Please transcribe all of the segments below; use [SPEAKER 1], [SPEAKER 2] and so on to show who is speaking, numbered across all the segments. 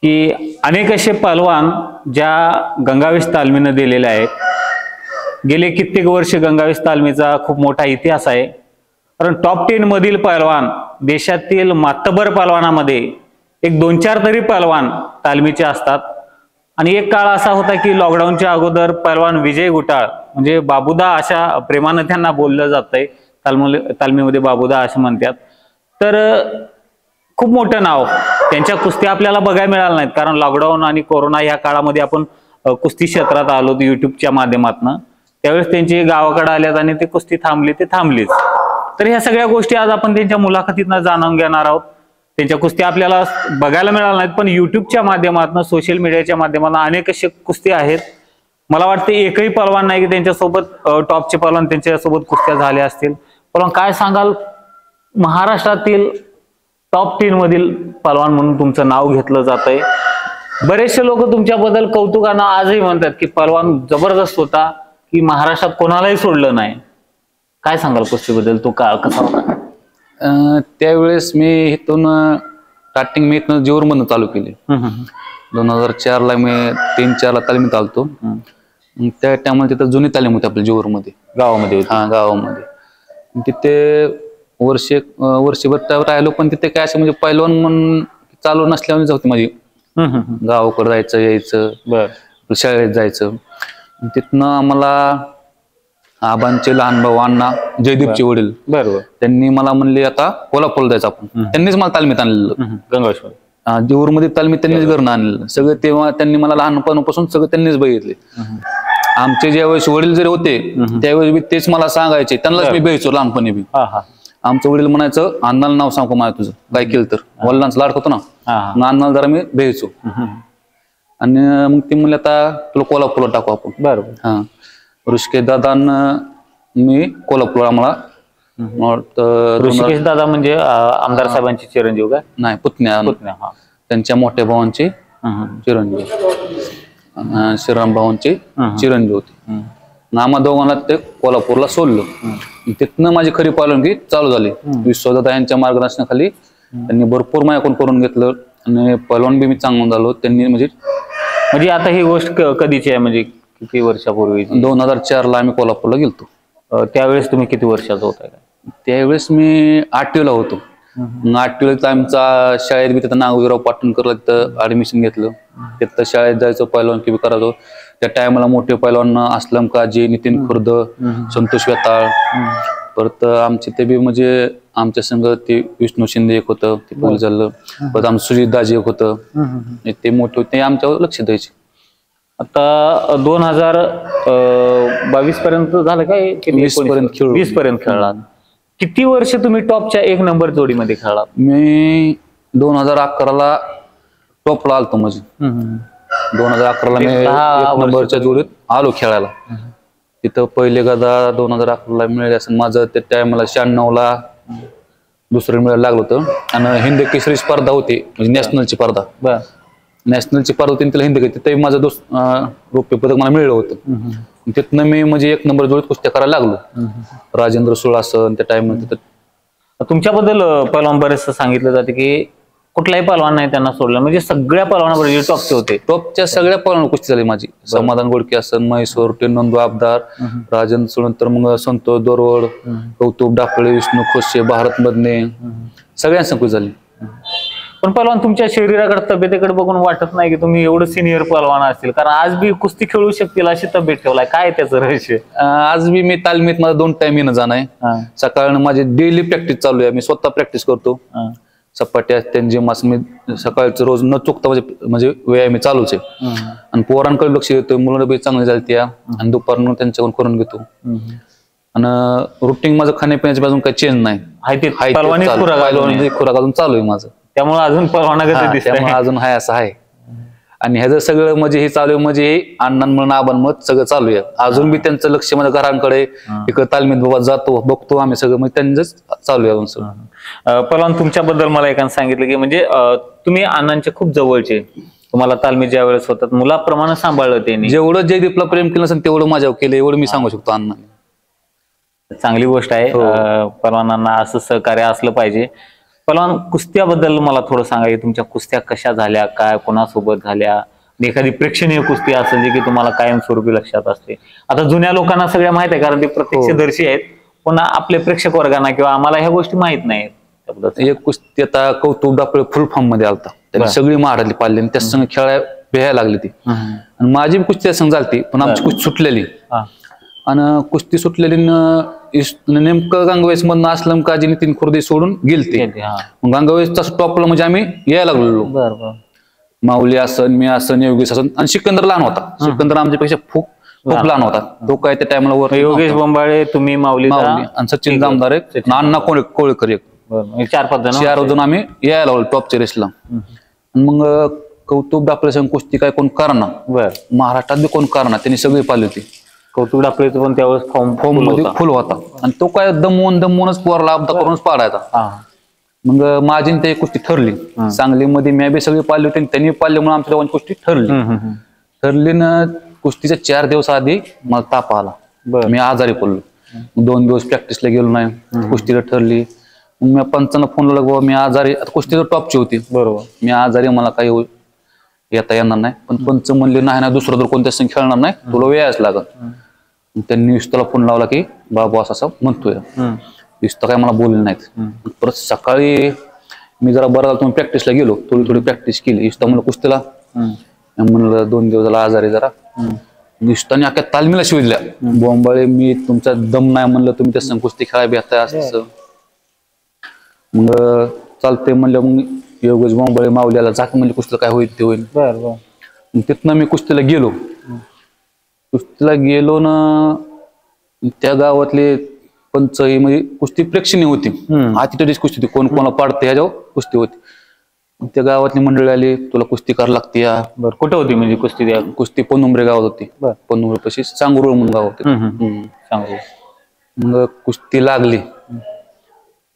[SPEAKER 1] की अनेक असे पहलवान ज्या गंगावेश तालमीनं दिलेले आहेत. गेले कित्येक वर्ष गंगावेश तालमीचा खूप मोठा इतिहास आहे. कारण टॉप 10 मधील पहलवान देशातील मातबर पहलवानामध्ये एक 2-4 तरी पहलवान तालमीचे असतात. आणि एक काळ असा होता की लॉकडाऊनच्या अगोदर पहलवान विजय गुटाळ म्हणजे बाबूदा अशा प्रेमानं त्यांना बोललं जातंय, तालमीमध्ये बाबूदा असे म्हणतात. तर खूप मोठं नाव त्यांच्या कुस्त्या आपल्याला बघायला मिळाल्या नाहीत, कारण लॉकडाऊन आणि कोरोना या काळामध्ये आपण कुस्ती क्षेत्रात आलो युट्यूबच्या माध्यमातून. त्यावेळेस त्यांची गावाकडे आल्यात आणि ते कुस्ती थांबलीच. तर ह्या सगळ्या गोष्टी आज आपण त्यांच्या मुलाखतीतनं जाणून घेणार आहोत. त्यांच्या कुस्त्या आपल्याला बघायला मिळाल्या नाहीत, पण युट्यूबच्या माध्यमातून, सोशल मीडियाच्या माध्यमातून अनेक असे कुस्ती आहेत. मला वाटतं एकही पहलवान नाही की त्यांच्यासोबत टॉपचे पहलवान त्यांच्यासोबत कुस्त्या झाल्या असतील. पण काय सांगाल, महाराष्ट्रातील टॉप 10 मधील पहलवान म्हणून तुमचं नाव घेतलं जातंय. बरेचसे लोक तुमच्याबद्दल कौतुकानं आजही म्हणतात की पहलवान जबरदस्त होता, की महाराष्ट्रात कोणालाही सोडलं नाही. काय सांगाल कुस्तीबद्दल, तो काळ कसा होता?
[SPEAKER 2] त्यावेळेस मी इथून स्टार्टिंग मी इथून जेऊरमधून चालू केली. 2004 ला मी 3-4 ला तालमीत आलतो. त्या टायमाला तिथं जुनी तालीम होती आपल्या जेऊरमध्ये,
[SPEAKER 1] गावामध्ये.
[SPEAKER 2] गावामध्ये. तिथे वर्षभर राहिलो, पण तिथे काय असं म्हणजे पैलवान म्हणून चालू नसल्यामुळे होती माझी. गावाकडे जायचं यायचं, शाळेत जायचं. तिथनं आम्हाला आबांचे लहान भाऊ अण्णा जयदीपचे वडील
[SPEAKER 1] बरोबर
[SPEAKER 2] त्यांनी मला म्हणले आता कोल्हापूरला जायचं आपण. त्यांनीच मला तालमीत आणलेलं.
[SPEAKER 1] गंगावेश
[SPEAKER 2] जेऊरमध्ये तालमीत त्यांनीच घरनं आणलेलं सगळं. तेव्हा त्यांनी मला लहानपणापासून सगळं त्यांनीच बघितले. आमचे ज्यावेळेस वडील जरी होते त्यावेळेस मी तेच मला सांगायचे, त्यांनाच मी भेटतो लहानपणी बी. आमचं वडील म्हणायचं अण्णाला नाव सांगू मला तुझं काय केलं तर, वडिलांचं लाड होतो ना, अण्णाला जरा मी भेटतो. आणि मग ते म्हणले आता तुला कोल्हापूरला टाकू आपण.
[SPEAKER 1] बरोबर.
[SPEAKER 2] ऋषिकेश दादांना मी कोल्हापूर आम्हाला
[SPEAKER 1] ऋषिकेश दादा म्हणजे आमदार साहेबांचे चिरंजीव का?
[SPEAKER 2] नाही, पुतण्या. त्यांच्या मोठ्या भावांचे चिरंजीव, श्रीराम भावांचे चिरंजीव होते. आम्हा दोघांना ते कोल्हापूरला सोडलं. तिथनं माझी खरी पालनगी चालू झाली. विश्वदादा यांच्या मार्गदर्शनाखाली त्यांनी भरपूर माझ्याकडून करून घेतलं आणि पहलवान बी मी चांगलं झालो त्यांनी. म्हणजे
[SPEAKER 1] आता ही गोष्ट कधीची आहे, म्हणजे किती वर्षापूर्वी?
[SPEAKER 2] 2004 ला आम्ही कोल्हापूरला गेलतो.
[SPEAKER 1] त्यावेळेस तुम्ही किती वर्षाचा होता?
[SPEAKER 2] त्यावेळेस मी 8वी ला होतो. 8वी ला आमचा शाळेत बी तिथं नागोजीराव पाटणकरला तिथं ऍडमिशन घेतलं. तिथं शाळेत जायचं, पैलवान बी करायचो. त्या टायमाला मोठे पैलवान असलम काजी, नितीन खुर्द, संतोष वेताळ, परत आमचे ते बी म्हणजे आमच्या संघ ते विष्णू शिंदे एक होतं, ते पोलीस झालं. परत आमचं सुजित दाजी एक होतं. ते मोठे होते, आमच्यावर लक्ष द्यायचे.
[SPEAKER 1] आता 2022 पर्यंत झालं काय? 20 पर्यंत खेळलात. किती वर्ष तुम्ही टॉपच्या 1 नंबर जोडीमध्ये खेळलात?
[SPEAKER 2] मी 2011 ला टॉपला आलतो. म्हणजे 2011 ला मी 1 नंबरच्या जोडीत आलो खेळायला. तिथं पहिले गदा 2011 ला मिळाले असं माझं. त्या टायमाला 96 ला दुसरं मिळायला लागलं होतं. आणि हिंद केसरी स्पर्धा होती, म्हणजे नॅशनलची स्पर्धा. नॅशनलची स्पर्धा होती तिला हिंद केसरी, तिथे माझं रौप्य पदक मला मिळलं होतं. तिथनं मी म्हणजे 1 नंबर जोडीत कुस्त्या करायला लागलो. राजेंद्र सुळासन त्या टाइम मध्ये.
[SPEAKER 1] तुमच्याबद्दल पहलवान बरेच सांगितलं जाते की कुठलाही पहलवान नाही त्यांना सोडलं, म्हणजे सगळ्या पहलवानाबरोबर टॉपचे होते.
[SPEAKER 2] टॉपच्या सगळ्या पहलवान कुस्ती झाली माझी. समाधान गोडके असन, महेश्वर नंदू आबदार, राजेंद्र सुळन, तर मग संतोष दोरवड, कौतुक डाकळे, विष्णू खोसे, भारत मधने, सगळ्यांची कुस्ती झाली.
[SPEAKER 1] पण पहलवान तुमच्या शरीराकडे, तब्येतीकडे बघून वाटत नाही की तुम्ही एवढं सिनियर पहलवान असतील, कारण आज बी कुस्ती खेळू शकतील अशी तब्येत ठेवलाय. काय त्याचं रहस्य?
[SPEAKER 2] आज बी मी तालमीत माझा 2 टाइम येणं जाणं आहे. सकाळी माझी डेली प्रॅक्टिस चालू आहे. मी स्वतः प्रॅक्टिस करतो. सपाट्या त्यांचे मास मी सकाळचं रोज न चुकता म्हणजे व्यायाम चालूच आहे. आणि पोरांकडे लक्ष देतो, मुलं बी चांगली झाली त्या, आणि दुपारनं त्यांच्याकडून करून घेतो. आणि रुटीन माझं खाण्यापिण्याच्या बाजून काही चेंज नाही. खुराक अजून चालू आहे माझं.
[SPEAKER 1] त्यामुळे अजून
[SPEAKER 2] त्यामुळे अजून हाय असं आहे. आणि ह्याचं सगळं म्हणजे हे चालू आहे, म्हणजे हे अण्णांमुळे आबांमुळे सगळं चालू आहे. अजून बी त्यांचं लक्ष माझ्या घरांकडे, इकडे तालमीत बाबा जातो, बघतो आम्ही सगळं, म्हणजे त्यांचंच चालू आहे अजून सगळं.
[SPEAKER 1] पहलवान तुमच्याबद्दल मला एकाने सांगितलं की म्हणजे तुम्ही अण्णांचे खूप जवळचे, तुम्हाला तालमीत ज्या वेळेस होतात मुलाप्रमाणे सांभाळलं त्यांनी.
[SPEAKER 2] जेवढं जयदीपला प्रेम केलं असेल तेवढं माझ्यावर केलं, एवढं मी सांगू शकतो अण्णांनी.
[SPEAKER 1] चांगली गोष्ट आहे. पहलवानांना असं सहकार्य असलं पाहिजे. पहलवान कुस्त्याबद्दल मला थोडं सांगा की तुमच्या कुस्त्या कशा झाल्या, काय कोणासोबत झाल्या, आणि एखादी प्रेक्षणीय कुस्ती असेल जी की तुम्हाला कायमस्वरूपी लक्षात असते. आता जुन्या लोकांना सगळ्या माहित आहे कारण ते प्रत्यक्षदर्शी आहेत, पुन्हा आपले प्रेक्षक वर्गांना किंवा आम्हाला ह्या गोष्टी माहित नाहीत त्याबद्दल.
[SPEAKER 2] एक कुस्ती आता कौतुक डापळे फुल फॉर्म मध्ये आलता, त्यांनी सगळी महारातली पाळली आणि त्या संघ खेळायला भ्यायला लागली ती. आणि माझी बी कुस्ती त्या संघ झालती, पण आमची कुस्ती सुटलेली. आणि कुस्ती सुटलेली नेमकं गंगावेस मधनं असलम काजी नितीन खुर्दे सोडून गेलते. मग गंगावेस तसं टॉपला म्हणजे आम्ही यायला लागलो. माऊली असन, मी असन, योगेश असन, आणि सिकंदर लहान होता. सिकंदर आमच्यापेक्षा खूप लहान होता. तो काय त्या टाइमला वर
[SPEAKER 1] योगेश बोंबाळे, तुम्ही, माऊली
[SPEAKER 2] आणि सचिन जामदार एक, अण्णा कोळेकर एक,
[SPEAKER 1] 4-5
[SPEAKER 2] जण आम्ही यायला लागलो टॉपच्या रेसला. मग कौतुक डापळे संघ कुस्ती काय कोण करणार, महाराष्ट्रात बी कोण करणार, त्यांनी सगळी पाळली होती.
[SPEAKER 1] कौतुक डापळेचं पण त्यावेळेस
[SPEAKER 2] फॉर्म मध्ये फुल होता आणि तो काय दमवूनच पोरला अब्दा करूनच पाडायचा. मग माझी ते कुस्ती ठरली. सांगलीमध्ये मी बी सगळी पाळली होती, त्यांनी पाळल्यामुळे आमच्या दोघांची कुस्ती ठरली ना. कुस्तीच्या 4 दिवस आधी मला ताप आला, मी आजारी पडलो. 2 दिवस प्रॅक्टिसला गेलो नाही, कुस्तीला ठरली. मग मी पंचांना फोन लावला, बाबा मी आजारी, कुस्ती तर टॉपची होती, बरोबर, मी आजारी, मला काही येता येणार नाही. पण पंच म्हणले नाही ना, दुसरं तर कोणत्या संघ खेळणार नाही, तुला वेळच लागत. त्यांनी विस्ताला फोन लावला की बाबा असं म्हणतोय. विस्ता काय मला बोलले नाहीत. परत सकाळी मी जरा बरं झालं, तुम्ही प्रॅक्टिसला गेलो, थोडी प्रॅक्टिस केली. विस्ता म्हणलं कुस्तीला, म्हणलं 2 दिवस झाला आजारी जरा. विस्ताने अख्या तालमीला शिवल्या, बोंबाळे मी तुमचा दम नाही म्हणलं, तुम्ही त्या संघ कुस्ती खेळायला भेटताय असं. मग चालतंय म्हणलं. मग योगेश बोंबाळे माऊलीला जात म्हणजे कुस्तीला काय होईल ते होईल. तिथनं मी कुस्तीला गेलो. कुस्तीला गेलो ना, त्या गावातले पंच म्हणजे कुस्ती प्रेक्षणीय होती. आतिटरीच कुस्ती होती, कोण कोणाला पाडते ह्याच्यावर कुस्ती होती. त्या गावातली मंडळी आली, तुला कुस्ती करायला लागते या.
[SPEAKER 1] कुठं होती म्हणजे कुस्ती?
[SPEAKER 2] कुस्ती पनुंबरे गावात होती. पनुंबरे पशी सांगुरोळ म्हणून गाव होते. मग कुस्ती लागली.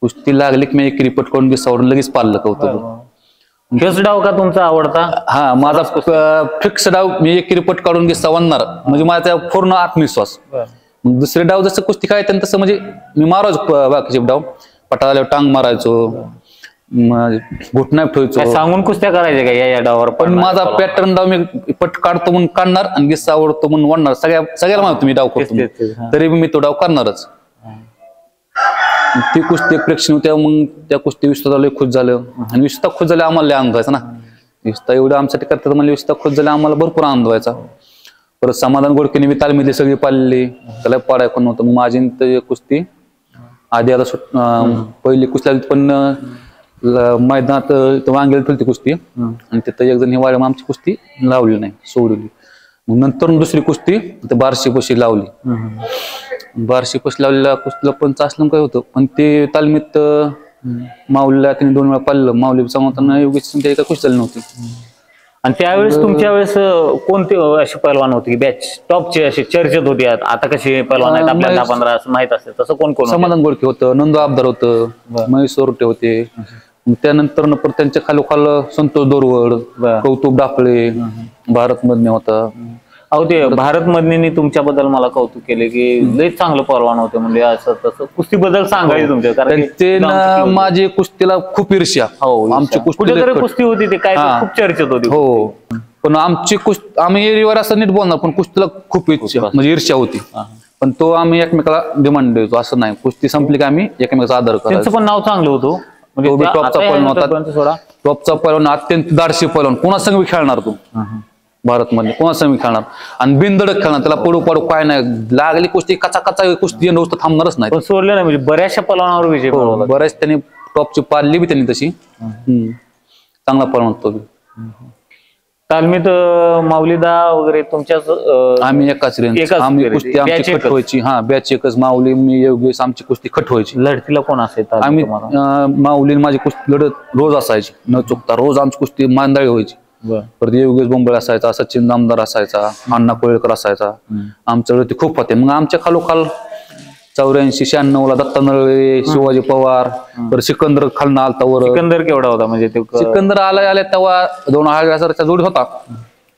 [SPEAKER 2] कुस्ती लागली की मी एक रिपोर्ट करून दिसावरून लगेच पाळलं कौतुक.
[SPEAKER 1] फिक्स डाव का तुमचा आवडता?
[SPEAKER 2] हा, माझा फिक्स डाव. मी एक रिपोर्ट काढून दिसा वनणार म्हणजे माझा पूर्ण आत्मविश्वास. मग दुसरे डाव जसं कुस्ती खेळायचं तसं म्हणजे मी मारायचो बाकीचे डाव. पटाला टांग मारायचो, घुटना ठेवायचो.
[SPEAKER 1] सांगून कुस्त्या करायच्या का या डावावर?
[SPEAKER 2] पण माझा पॅटर्न डाव मी पट काढतो म्हणून काढणार आणि गिस्सा आवडतो म्हणून वणणार. सगळ्याला माहिती मी डाव करतो, तरी मी तो डाव करणारच. ती कुस्ती प्रेक्षण होत्या. मग त्या कुस्ती विस्तार लय खुश झालं, आणि विस्तार खुश झाले आम्हाला लय आनंद व्हायचा ना. विस्तार एवढं आमच्यासाठी करतात म्हणजे विस्तार खुश झाले आम्हाला भरपूर आनंद व्हायचा. परत समाधान गोडकेने मी तालमीतली सगळी पाळली, त्याला पाडाय पण नव्हतं. मग माझी कुस्ती आधी आता पहिली कुस्ती पण मैदानात वांगेला ठेवली कुस्ती, आणि तिथं एक जण हिवाळ्या आमची कुस्ती लावली नाही, सोडली. मग नंतर दुसरी कुस्ती बारशी पशी लावली. बारशी पशी लावलेल्या कुस्तीला पंच असलं काय होतं, पण ते तालमीत माऊलीला तिने 2 वेळा पाळलं. माऊली सांगताना योगेश एका कुस्ती झाली नव्हती.
[SPEAKER 1] आणि त्यावेळेस तुमच्या वेळेस कोणते असे पैलवान होते की बॅच टॉपचे असे चर्चेत होते? आता कसे पैलवान आहेत आपल्याला 10-15 असं माहित असते, तसं कोण कोण?
[SPEAKER 2] समाधान गोडके होतं, नंदू आबदार होतं, महेश सोरटे होते. त्यानंतर त्यांच्या खालोखाल संतोष दोरवड, कौतुक डापळे, भारत मधने होता.
[SPEAKER 1] अहो, ते भारत मधने तुमच्याबद्दल मला कौतुक केले की लय चांगलं पैलवान होते म्हणजे असं तसं. कुस्ती बद्दल सांगायचं तुमच्या, कारण
[SPEAKER 2] ते माझी कुस्तीला खूप ईर्ष्या. आमची
[SPEAKER 1] कुठेतरी कुस्ती होती, ते काय खूप चर्चेत होती.
[SPEAKER 2] हो, पण आमची कुस्ती आम्ही एरियावर असं नीट बोलणार, पण कुस्तीला खूप इच्छा म्हणजे ईर्ष्या होती. पण तो आम्ही एकमेकाला डिमांड द्यायचो, असं नाही. कुस्ती संपली की आम्ही एकमेकाचा आदर करायचो.
[SPEAKER 1] त्यांचं पण नाव चांगलं होतं,
[SPEAKER 2] टॉपचा पैलवान होता. टॉपचा पैलवान, अत्यंत दाडशी पैलवान. कोणा संघ खेळणार तू भारत मध्ये? कोणा संघ खेळणार? आणि बिनधडक खेळणार, त्याला पडू पडू काय नाही. लागली कुस्ती कचा कचा कुस्ती नुसतं थांबणारच नाही.
[SPEAKER 1] सोडलं नाही म्हणजे बऱ्याचशा पैलवानावर विजय.
[SPEAKER 2] बऱ्याच त्यांनी टॉपची पाळली बी त्यांनी तशी. चांगला पैलवान तो बी.
[SPEAKER 1] तालमीत माऊलीदा वगैरे तुमच्याच? आम्ही
[SPEAKER 2] एकाच रेंज. आम्ही कुस्ती आमची खट व्हायची. हा, बॅच एकच. माऊली, मी, योगेश, आमची कुस्ती खट व्हायची.
[SPEAKER 1] लढतीला कोण असायचं?
[SPEAKER 2] आम्ही माऊली माझी कुस्ती लढत रोज असायची, न चुकता. रोज आमची कुस्ती मांदाळी व्हायची. परत योगेश बोंबळे असायचा, सचिन जामदार असायचा, अण्णा कोळेकर असायचा. आमच्या लढती खूप होते. मग आमच्या खालोखाल 84-96 ला दत्ता नरळे, शिवाजी पवार, परत सिकंदर खालना आलता वर.
[SPEAKER 1] सिकंदर केवढा होता म्हणजे?
[SPEAKER 2] सिकंदर आल्या तेव्हा 2000च्या जोडी होता.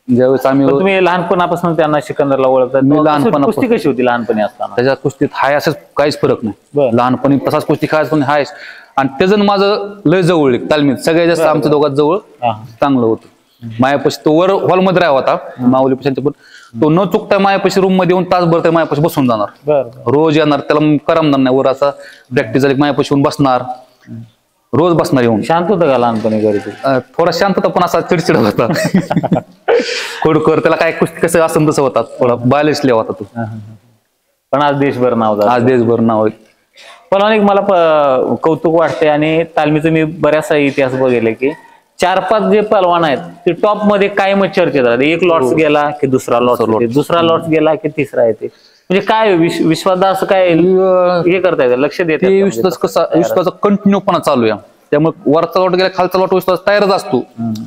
[SPEAKER 2] ज्यावेळेस आम्ही,
[SPEAKER 1] तुम्ही लहानपणापासून त्यांना सिकंदरला ओळखतात?
[SPEAKER 2] मी लहानपणा
[SPEAKER 1] कुस्ती कशी होती लहानपणी असताना?
[SPEAKER 2] त्याच्या कुस्तीत हाय असंच काहीच फरक नाही. लहानपणी तसाच कुस्ती खेळायचं, पण हाय आणि त्याचं आणि माझं लय जवळ आहे तालमीत, सगळ्यात जास्त आमच्या दोघात जवळ चांगलं होतं. मायापाशी तो वर हॉलमध्ये राहा होता माऊली पण तो न चुकता मायापाशी रूम मध्ये येऊन तासभर त्या मायापाशी बसून जाणार, रोज येणार, त्याला करमणार नाही. वर असा प्रॅक्टिस झाली मायापाशी येऊन बसणार, रोज बसणार येऊन.
[SPEAKER 1] शांत होतं का लहानपणी घरी तू?
[SPEAKER 2] थोडा शांत होता पण असा चिडचिड होता. खोडकर त्याला काय कुस्ती कसं असं तसं होता, थोडा बालिशले होता तो.
[SPEAKER 1] पण आज देशभर नाव झालं.
[SPEAKER 2] आज देशभर नाव आहे.
[SPEAKER 1] पण मला कौतुक वाटते आणि तालमीचं मी बऱ्याचसा इतिहास बघितले की 4-5 जे पहलवान आहेत ते टॉप मध्ये कायम चर्चेत राहतात. एक लॉट्स गेला की दुसरा लॉट्स येते, दुसरा लॉट्स गेला की तिसरा येते. म्हणजे काय विश्वादा असं काय हे करता येतं, लक्ष देत
[SPEAKER 2] विश्वास कसा, विश्वाचा कंटिन्यूपणा चालू आहे. त्यामुळे वरचा लॉट गेला खालचा लॉट विश्वास तयारच असतो.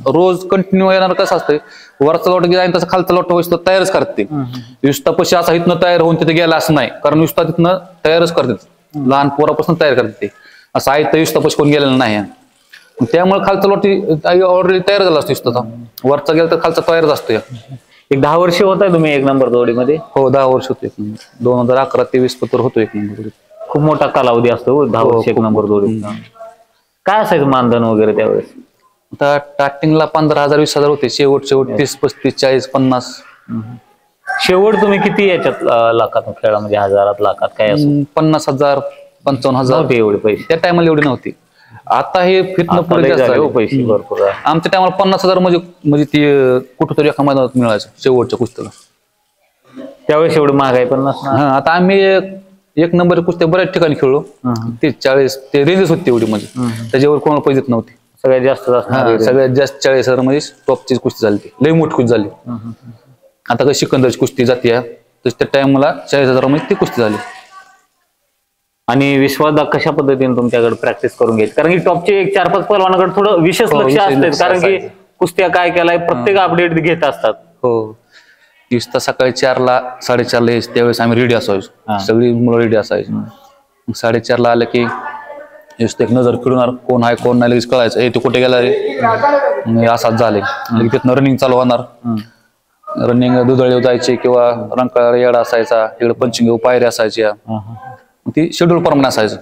[SPEAKER 2] रोज कंटिन्यू येणार कसं असतं, वरचा लॉट गेला तसं खालचा लॉट विश्वास तयारच करते. विश्वापाशी असा इथनं तयार होऊन तिथे गेला असं नाही, कारण विश्वास तिथनं तयारच करते, लहान पोरापासून तयार करते ते. असं आहे तर विश्वापाशी कोण गेलेलं नाही. त्यामुळे खालचा लॉट ऑलरेडी तयार झाला असतो विश्वाचा. वरचा गेला तर खालचा तयारच असतो.
[SPEAKER 1] एक 10 वर्ष होत आहे तुम्ही 1 नंबर जोडीमध्ये?
[SPEAKER 2] हो 10 वर्ष होतो 1 नंबर. 2011 ते 20 पत्र होतो 1 नंबर जोडी.
[SPEAKER 1] खूप मोठा कालावधी असतो 10 वर्ष 1 नंबर जोडी. काय असायचं मानधन वगैरे त्यावेळेस?
[SPEAKER 2] आता स्टार्टिंगला 15,000 20,000 होते, शेवट 30 35 40 50.
[SPEAKER 1] शेवट तुम्ही किती याच्यात लाखात खेळा, म्हणजे हजारात लाखात काय असं?
[SPEAKER 2] 50,000 55,000
[SPEAKER 1] एवढे पैसे
[SPEAKER 2] त्या टायमाला एवढे नव्हते. आता हे फिरणं पुढे जास्त झाले.
[SPEAKER 1] पैसे भरपूर.
[SPEAKER 2] आमच्या टायमाला 50,000 म्हणजे ती कुठंतरी एका मैदानात मिळायचं शेवटच्या कुस्तीला.
[SPEAKER 1] त्यावेळेस एवढी महागाई पण नसणार.
[SPEAKER 2] आता आम्ही 1 नंबर कुस्त्या बऱ्याच ठिकाणी खेळलो. 30-40 ते रेंजेस होती एवढी, म्हणजे त्याच्यावर कोणाला पैसे देत नव्हते.
[SPEAKER 1] सगळ्यात जास्त
[SPEAKER 2] सगळ्यात जास्त 40,000 म्हणजे टॉपची कुस्ती झाली, ती लई मोठी कुस्ती झाली. आता काही सिकंदरची कुस्ती जाते तर त्या टाइमला 40,000 मध्ये ती कुस्ती झाली.
[SPEAKER 1] आणि विश्वादा कशा पद्धतीने तुमच्याकडे प्रॅक्टिस करून घ्यायची? कारण की टॉपचे 1-4-5 पहलवानाकडे थोडं विशेष लक्ष असते, कारण की कुस्त्या काय केलाय प्रत्येक अपडेट घेत असतात.
[SPEAKER 2] हो, दिवसा सकाळी 4ला 4:30ला यायचं, त्यावेळेस आम्ही रेडी असायचो, सगळी मुलं रेडी असायची. 4:30ला आलं की एक नजर फिरणार, कोण आहे कोण नाही लगेच कळायचं, हे तू कुठे गेला रे, असाच झाले. तिथनं रनिंग चालू होणार, रनिंग दुधळे जायचे किंवा रंकाळा येडा असायचा, इकडे पंचिंग पायऱ्या असायच्या, ती शेड्यूल प्रमाणे असायचं.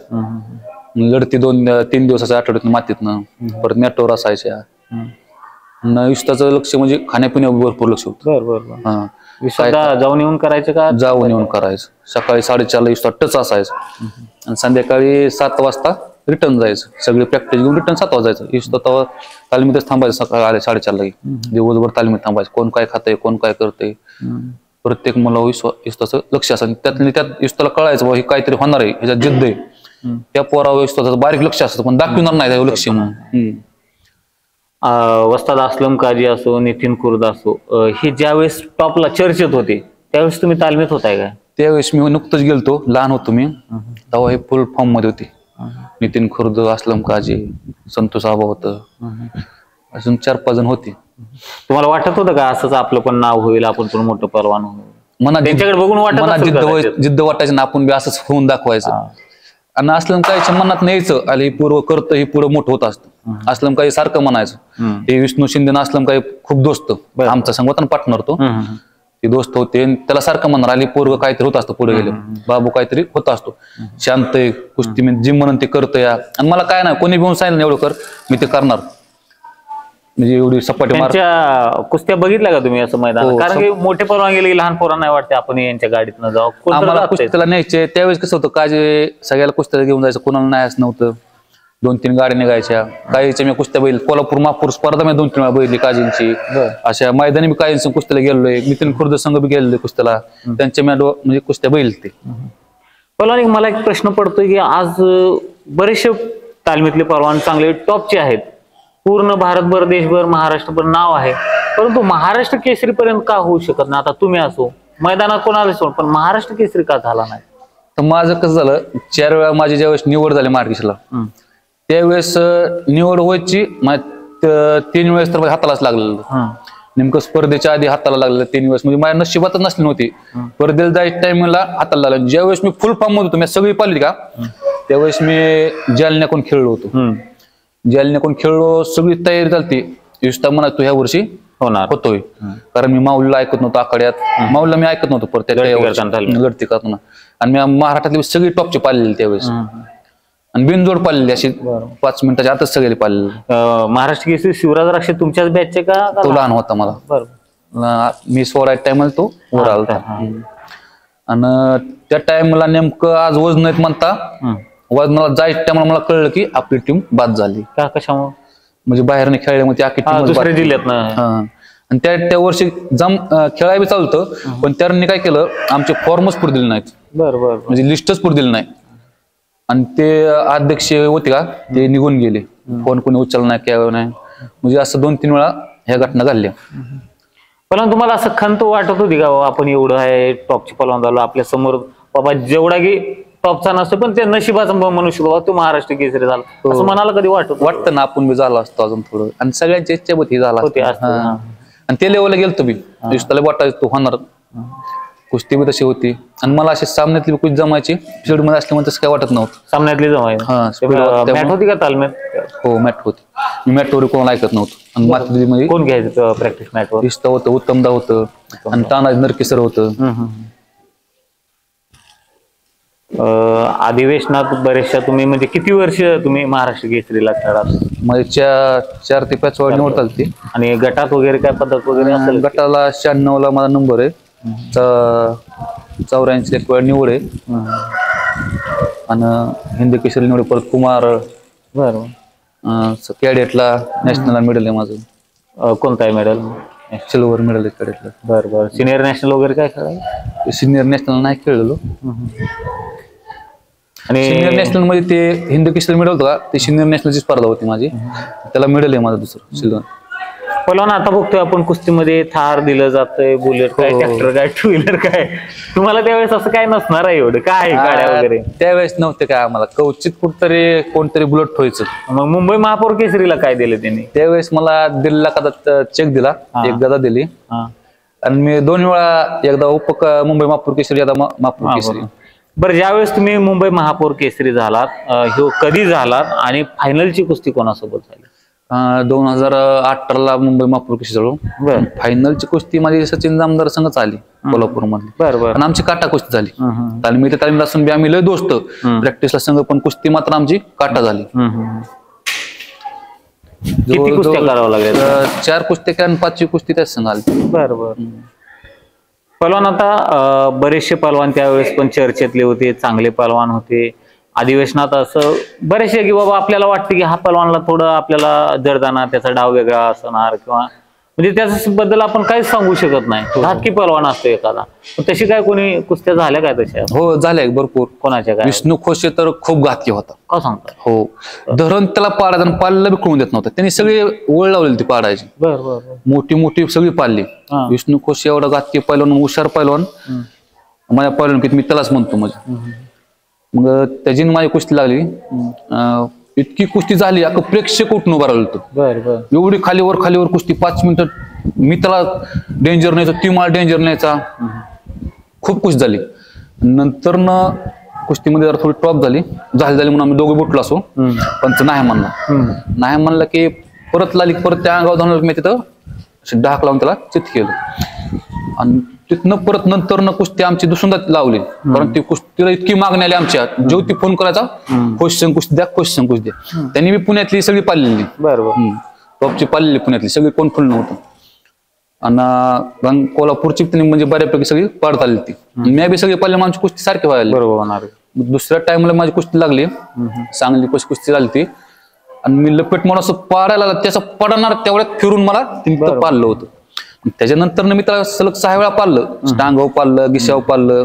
[SPEAKER 2] लढती 2-3 दिवसाच्या आठवड्यातनं मातीतनं, परत मेट्रोवर असायच्या. विश्वाचं लक्ष म्हणजे खाण्यापिण्यावर भरपूर लक्ष होतं.
[SPEAKER 1] जाऊन येऊन करायचं का?
[SPEAKER 2] जाऊन येऊन करायचं. सकाळी 4:30ला विश्वास टच असायचं आणि संध्याकाळी 7 वाजता रिटर्न जायचं. सगळी प्रॅक्टिस घेऊन रिटर्न 7 वाजायचं. विश्वास तालमीतच थांबायचं. सकाळी आले 4:30ला दिवसभर तालमीत थांबायचं. कोण काय खातंय, कोण काय करतंय, प्रत्येक मुला विश्वासाचं लक्ष असायचं. त्यात विश्वाला कळायचं हे काहीतरी होणार आहे, ह्याच्यात जिद्द आहे. त्या पोरावर विश्वासाचं बारीक लक्ष असतं, पण दाखवणार नाही लक्ष म्हणून.
[SPEAKER 1] वस्ताद अस्लम काजी असो, नितीन खुर्द असो, हे ज्यावेळेस टॉपला चर्चेत होते त्यावेळेस तुम्ही तालमीत होताय का?
[SPEAKER 2] त्यावेळेस मी नुकतंच गेलतो, लहान होतो मी तेव्हा. हे फुल फॉर्म मध्ये होते. नितीन खुर्द, अस्लम काजी, संतोष आबा होतं, अजून 4-5 जण होते.
[SPEAKER 1] तुम्हाला वाटत होतं का असंच आपलं पण नाव होईल, आपण पण मोठं पहलवान होईल?
[SPEAKER 2] त्यांच्याकडे बघून वाटत, जिद्द वाटायची ना, आपण बी असंच होऊन दाखवायचं. आणि अस्लम काहीच्या मनात न्यायचं, आले हे पूर्व करतं, हे पुढे मोठं होत असतं. अस्लम काही सारखं म्हणायचं. हे विष्णू शिंदे अस्लम काही खूप दोस्त, आमचा संगठन पार्टनर तो, ते दोस्त होते. त्याला सारखं म्हणणार आली पूर्व काहीतरी होत असतं, पुढे गेले बाबू काहीतरी होत असतो, शांत आहे, कुस्ती मी जी म्हणून ते करतो या. आणि मला काय नाही, कोणी घेऊन सांगितलं एवढं कर, मी ते करणार. म्हणजे एवढी सपाटी मार.
[SPEAKER 1] कुस्त्या बघितल्या का तुम्ही असं मैदान? कारण की मोठे पहलवान गेले की लहान पोरांना नाही वाटते आपण यांच्या गाडीतनं जाऊ.
[SPEAKER 2] आम्हाला कुस्त्याला न्यायचे त्यावेळेस कसं होतं, काजे सगळ्याला कुस्त्याला घेऊन जायचं, कोणाला नाही असं नव्हतं. 2-3 गाड्या निघायच्या. काहीच्या मी कुस्त्या बैल कोल्हापूर महापूर स्पर्धा मी 2-3 वेळा बैली काजींची. अशा मैदानी मी काहींच्या कुस्त्याला गेलोय. नितीन खुर्द संघ बी गेलेले कुस्त्याला, त्यांच्या म्हणजे कुस्त्या बैल ते.
[SPEAKER 1] पहलवान, मला एक प्रश्न पडतोय की आज बरेचसे तालमीतले पहलवान चांगले टॉपचे आहेत, पूर्ण भारतभर देशभर महाराष्ट्रभर नाव आहे, परंतु महाराष्ट्र केसरी पर्यंत का होऊ शकत नाही? आता तुम्ही असो मैदानात कोणाला सोड, पण महाराष्ट्र केसरी का झाला नाही?
[SPEAKER 2] तर माझं कसं झालं, 4 वेळा माझी ज्यावेळेस निवड झाली महाराष्ट्राला, त्यावेळेस निवड व्हायची 3 वेळेस तर हातालाच लागलेलं. नेमकं स्पर्धेच्या आधी हाताला लागलेलं 3 वेळेस, म्हणजे माझ्या नशिबातच नसली नव्हती. स्पर्धेला जायच्या टाइमला हाताला लागलं. ज्यावेळेस मी फुल फॉर्म मध्ये होतो, मी सगळी पाहिली का, त्यावेळेस मी जालन्याकडून खेळलो होतो. जालन्याकडून खेळलो, सगळी तयारी झाली. युष्टा म्हणा तू ह्या वर्षी
[SPEAKER 1] होणार
[SPEAKER 2] होतोय, कारण मी माऊलीला ऐकत नव्हतो आखाड्यात. माऊलीला मी ऐकत नव्हतो परत लढती करताना. आणि मी महाराष्ट्रातली सगळी टॉपची पाहिलेली त्यावेळेस. आणि बिनजोड पाळलेली अशी 5 मिनिटाच्या आतच सगळे पाळलेली.
[SPEAKER 1] महाराष्ट्र केसरी शिवराज राक्षे तुमच्याच बॅचचे का?
[SPEAKER 2] तो लहान होता मला. मी 16 टायमाला तो वर आला होता. आणि त्या टाइमला नेमकं आज वजन आहेत म्हणता वजनाला जायच्या टायमाला मला कळलं की आपली टीम बाद झाली.
[SPEAKER 1] का? कशामुळे?
[SPEAKER 2] म्हणजे बाहेरने खेळल्यामुळे अख्खी टीम
[SPEAKER 1] दुसऱ्या जिल्ह्यात ना.
[SPEAKER 2] आणि त्या वर्षी खेळायला बी चालतं पण त्यांनी काय केलं आमचे फॉर्मच पुढे दिले नाहीत.
[SPEAKER 1] बरोबर.
[SPEAKER 2] म्हणजे लिस्टच पुढे दिली नाही. आणि ते अध्यक्ष होते का ते निघून गेले. फोन कोणी उचलला नाही काय नाही. म्हणजे असं 2-3 वेळा ह्या घटना घडल्या.
[SPEAKER 1] पण तुम्हाला असं खंत वाटत होती का आपण एवढं आहे टॉपची पलवान झालो आपल्या समोर बाबा जेवढा की टॉपचा नसतो पण ते नशिबाचा मनुष्य बाबा तो महाराष्ट्र केसरी झाला असं मनाला कधी वाटतं ना
[SPEAKER 2] आपण बी झाला असतो अजून थोडं. आणि सगळ्यांची इच्छा होती झाला
[SPEAKER 1] होती.
[SPEAKER 2] आणि ते लेवलला गेलतो बी त्याला वाटायचं तो होणार. कुस्ती बी तशी होती आणि मला असे सामन्यातली कुस्ती जमायची स्पीड मध्ये असल्यामुळे तसं काय वाटत नव्हतं.
[SPEAKER 1] सामन्यातली जमायची मॅट होती का तालमेत?
[SPEAKER 2] हो मॅट होती. मी मॅटवर कोणाला ऐकत नव्हतं. आणि मातीमध्ये
[SPEAKER 1] कोण घ्यायचं प्रॅक्टिस मॅटवर?
[SPEAKER 2] इष्ट होतं, उत्तमदा होतं आणि तानाजी नरकेसर होतं.
[SPEAKER 1] अधिवेशनात बरेचशा तुम्ही म्हणजे किती वर्ष तुम्ही महाराष्ट्र केसरीला खेळात?
[SPEAKER 2] म्हणजे 4 ते 5 वेळा निवड चालते.
[SPEAKER 1] आणि गटात वगैरे काय पद्धत वगैरे असेल?
[SPEAKER 2] गटाला 96 ला माझा नंबर आहे. 84 एक वेळा निवड आहे. आणि हिंदी केसरी निवड परत कुमार.
[SPEAKER 1] बरोबर.
[SPEAKER 2] कॅडेटला नॅशनल मेडल आहे माझं.
[SPEAKER 1] कोणता आहे मेडल?
[SPEAKER 2] सिल्वर मेडल आहे कॅडेटला.
[SPEAKER 1] बरोबर. सिनियर नॅशनल वगैरे काय खेळाय?
[SPEAKER 2] सिनियर नॅशनल नाही खेळलेलो.
[SPEAKER 1] आणि
[SPEAKER 2] सिनियर नॅशनल मध्ये ते हिंदी केसरी मेडल होतं का ते सिनियर नॅशनलची स्पर्धा होती माझी. त्याला मेडल आहे माझं दुसरं सिल्वर.
[SPEAKER 1] पलवान आता बघतोय आपण कुस्तीमध्ये थार दिलं जातंय बुलेट काय ट्रॅक्टर काय 2 व्हीलर काय तुम्हाला त्यावेळेस असं काय नसणार आहे एवढं काय गाड्या वगैरे?
[SPEAKER 2] त्यावेळेस नव्हते काय आम्हाला क्वचित कुठतरी कोणतरी बुलेट ठेवायचं.
[SPEAKER 1] मग मुंबई महापौर केसरीला काय दिलं त्यांनी?
[SPEAKER 2] त्यावेळेस मला दिल्लीला कदा चेक दिला. एक गदा दिली आणि मी 2 वेळा एकदा मुंबई महापौर केसरी एकदा महापौर केसरी.
[SPEAKER 1] बरं ज्यावेळेस तुम्ही मुंबई महापौर केसरी झालात ह्यो कधी झालात आणि फायनलची कुस्ती कोणासोबत झाली?
[SPEAKER 2] 2018 ला मुंबई महापौर केसरी झालो. फायनलची कुस्ती माझी सचिन जामदार संघच आली कोल्हापूर मध्ये.
[SPEAKER 1] बरोबर.
[SPEAKER 2] आणि आमची काटा कुस्ती झाली. तालमी ते तालमीला असून बी आम्ही लय दोस्त प्रॅक्टिसला संघ पण कुस्ती मात्र आमची काटा झाली.
[SPEAKER 1] किती कुस्त्या करावं लागेल?
[SPEAKER 2] 4 कुस्त्या आणि 5वी कुस्ती त्याच संघ आली.
[SPEAKER 1] बरोबर. पलवान आता बरेचसे पलवान त्यावेळेस पण चर्चेतले होते चांगले पलवान होते. अधिवेशनात असं बरेचसे की बाबा आपल्याला वाटतं की हा पलवानला थोडं आपल्याला जडदाना त्याचा डाव वेगळा असणार किंवा म्हणजे त्याच्याबद्दल आपण काहीच सांगू शकत नाही. घातकी पलवान असतो एखादा. तशी काय कोणी कुस्त्या झाल्या काय तशा?
[SPEAKER 2] हो झाल्या भरपूर.
[SPEAKER 1] कोणाच्या काय?
[SPEAKER 2] विष्णू खोशे तर खूप घातकी होता.
[SPEAKER 1] का सांगता?
[SPEAKER 2] हो धरण त्याला पाडायचं आणि पाल्याला बी कळून देत नव्हतं. त्यांनी सगळी ओळ लावलेली ती पाडायची. मोठी मोठी सगळी पाळली. विष्णू खोशे एवढा घातकी पैलवान हुशार पैलवान माझ्या पैलवान की मी त्यालाच म्हणतो. म्हणजे मग त्याची माझी कुस्ती लागली. इतकी कुस्ती झाली अख्खं प्रेक्षक उठून उभा राहिलो होतो. एवढी खालीवर कुस्ती 5 मिनिटं. मी त्याला डेंजर न्यायचो ती मला डेंजर न्यायचा. खूप कुस्ती झाली. नंतर न कुस्तीमध्ये जरा थोडी टॉप झाली म्हणून आम्ही दोघे बुटलो असो. पण नाही म्हणला की परत लागली परत त्या अंगावर जाणार मी तिथं डाक लावून त्याला चित केलं. आणि तिथनं परत नंतर न कुस्ती आमची दुसऱ्यांदा लावली. कारण ती कुस्तीला इतकी मागणी आली आमच्या जेव्हा ती फोन करायचा क्वेश्चन कुस्ती द्या. त्यांनी मी पुण्यातली सगळी पाळलेली. बरोबर. टॉपची पाळलेली पुण्यातली सगळी कोण फुल नव्हतं. आणि कोल्हापूरची त्यांनी म्हणजे बऱ्यापैकी सगळी पाडत आली ती. मी बी सगळी पाळली आमची कुस्ती सारखी व्हायला. बरोबर. दुसऱ्या टाइमला माझी कुस्ती लागली चांगली कुस्ती झाली ती. आणि मी लपेट म्हणून असं पाडायला त्याचा पडणार तेवढ्यात फिरून मला पाळलं होतं. त्याच्यानंतर मी त्याला सलग 6 वेळा पाळलं. स्टांगाव पाळलं गिशाव पाळलं.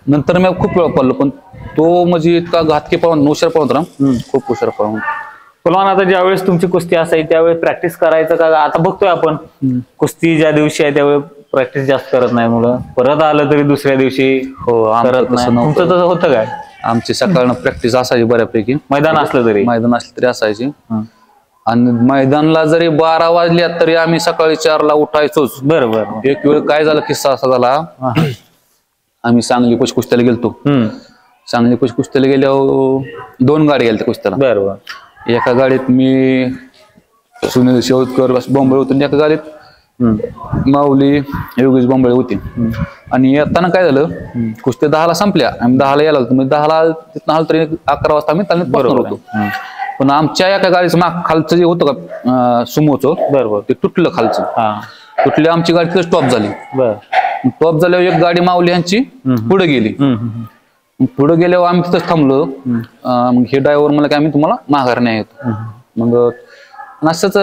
[SPEAKER 2] नंतर मी खूप वेळा पाळलं. पण तो म्हणजे इतका घातकी पळवून हुशार पळवत ना खूप हुशार पळवून.
[SPEAKER 1] पलवान आता ज्यावेळेस तुमची कुस्ती असायची त्यावेळेस प्रॅक्टिस करायचं का? आता बघतोय आपण कुस्ती ज्या दिवशी आहे त्यावेळेस प्रॅक्टिस जास्त करत नाही मुलं. परत आलं तरी दुसऱ्या दिवशी करत नाही. तुमचं तसं होतं काय?
[SPEAKER 2] आमची सकाळनं प्रॅक्टिस असायची बऱ्यापैकी.
[SPEAKER 1] मैदान असलं तरी असायची.
[SPEAKER 2] आणि मैदानला जरी 12 वाजल्या तरी आम्ही सकाळी 4 ला उठायचोच. बरोबर. एक वेळ काय झाला किस्सा असा झाला. आम्ही सांगली कुस्त्याला गेलतो. सांगली कुस्त्याला गेल्यावर 2 गाडी गेल्या कुस्त्याला. बरोबर. एका गाडीत मी सुनील शेवतकर बॉम्बे होतो. एका गाडीत माऊली योगेश बोंबळे होते. आणि येताना काय झालं, कुस्त्या 10ला संपल्या, आम्ही 10ला यायला होतो, म्हणजे 10ला तिथं आलो तरी 11 वाजता आम्ही तालमीत पोहोचणार होतो. पण आमच्या एका गाडीचं माग खालचं जे होतं का सुमोचं,
[SPEAKER 1] बरोबर,
[SPEAKER 2] ते तुटलं खालचं. तुटली आमची गाडी तिथं स्टॉप झाली. स्टॉप झाल्यावर एक गाडी माऊली यांची पुढे गेली. पुढे गेल्यावर आम्ही तिथंच थांबलो. मग हे ड्रायव्हर मला काय, आम्ही तुम्हाला माघार नाही येतो. मग असंच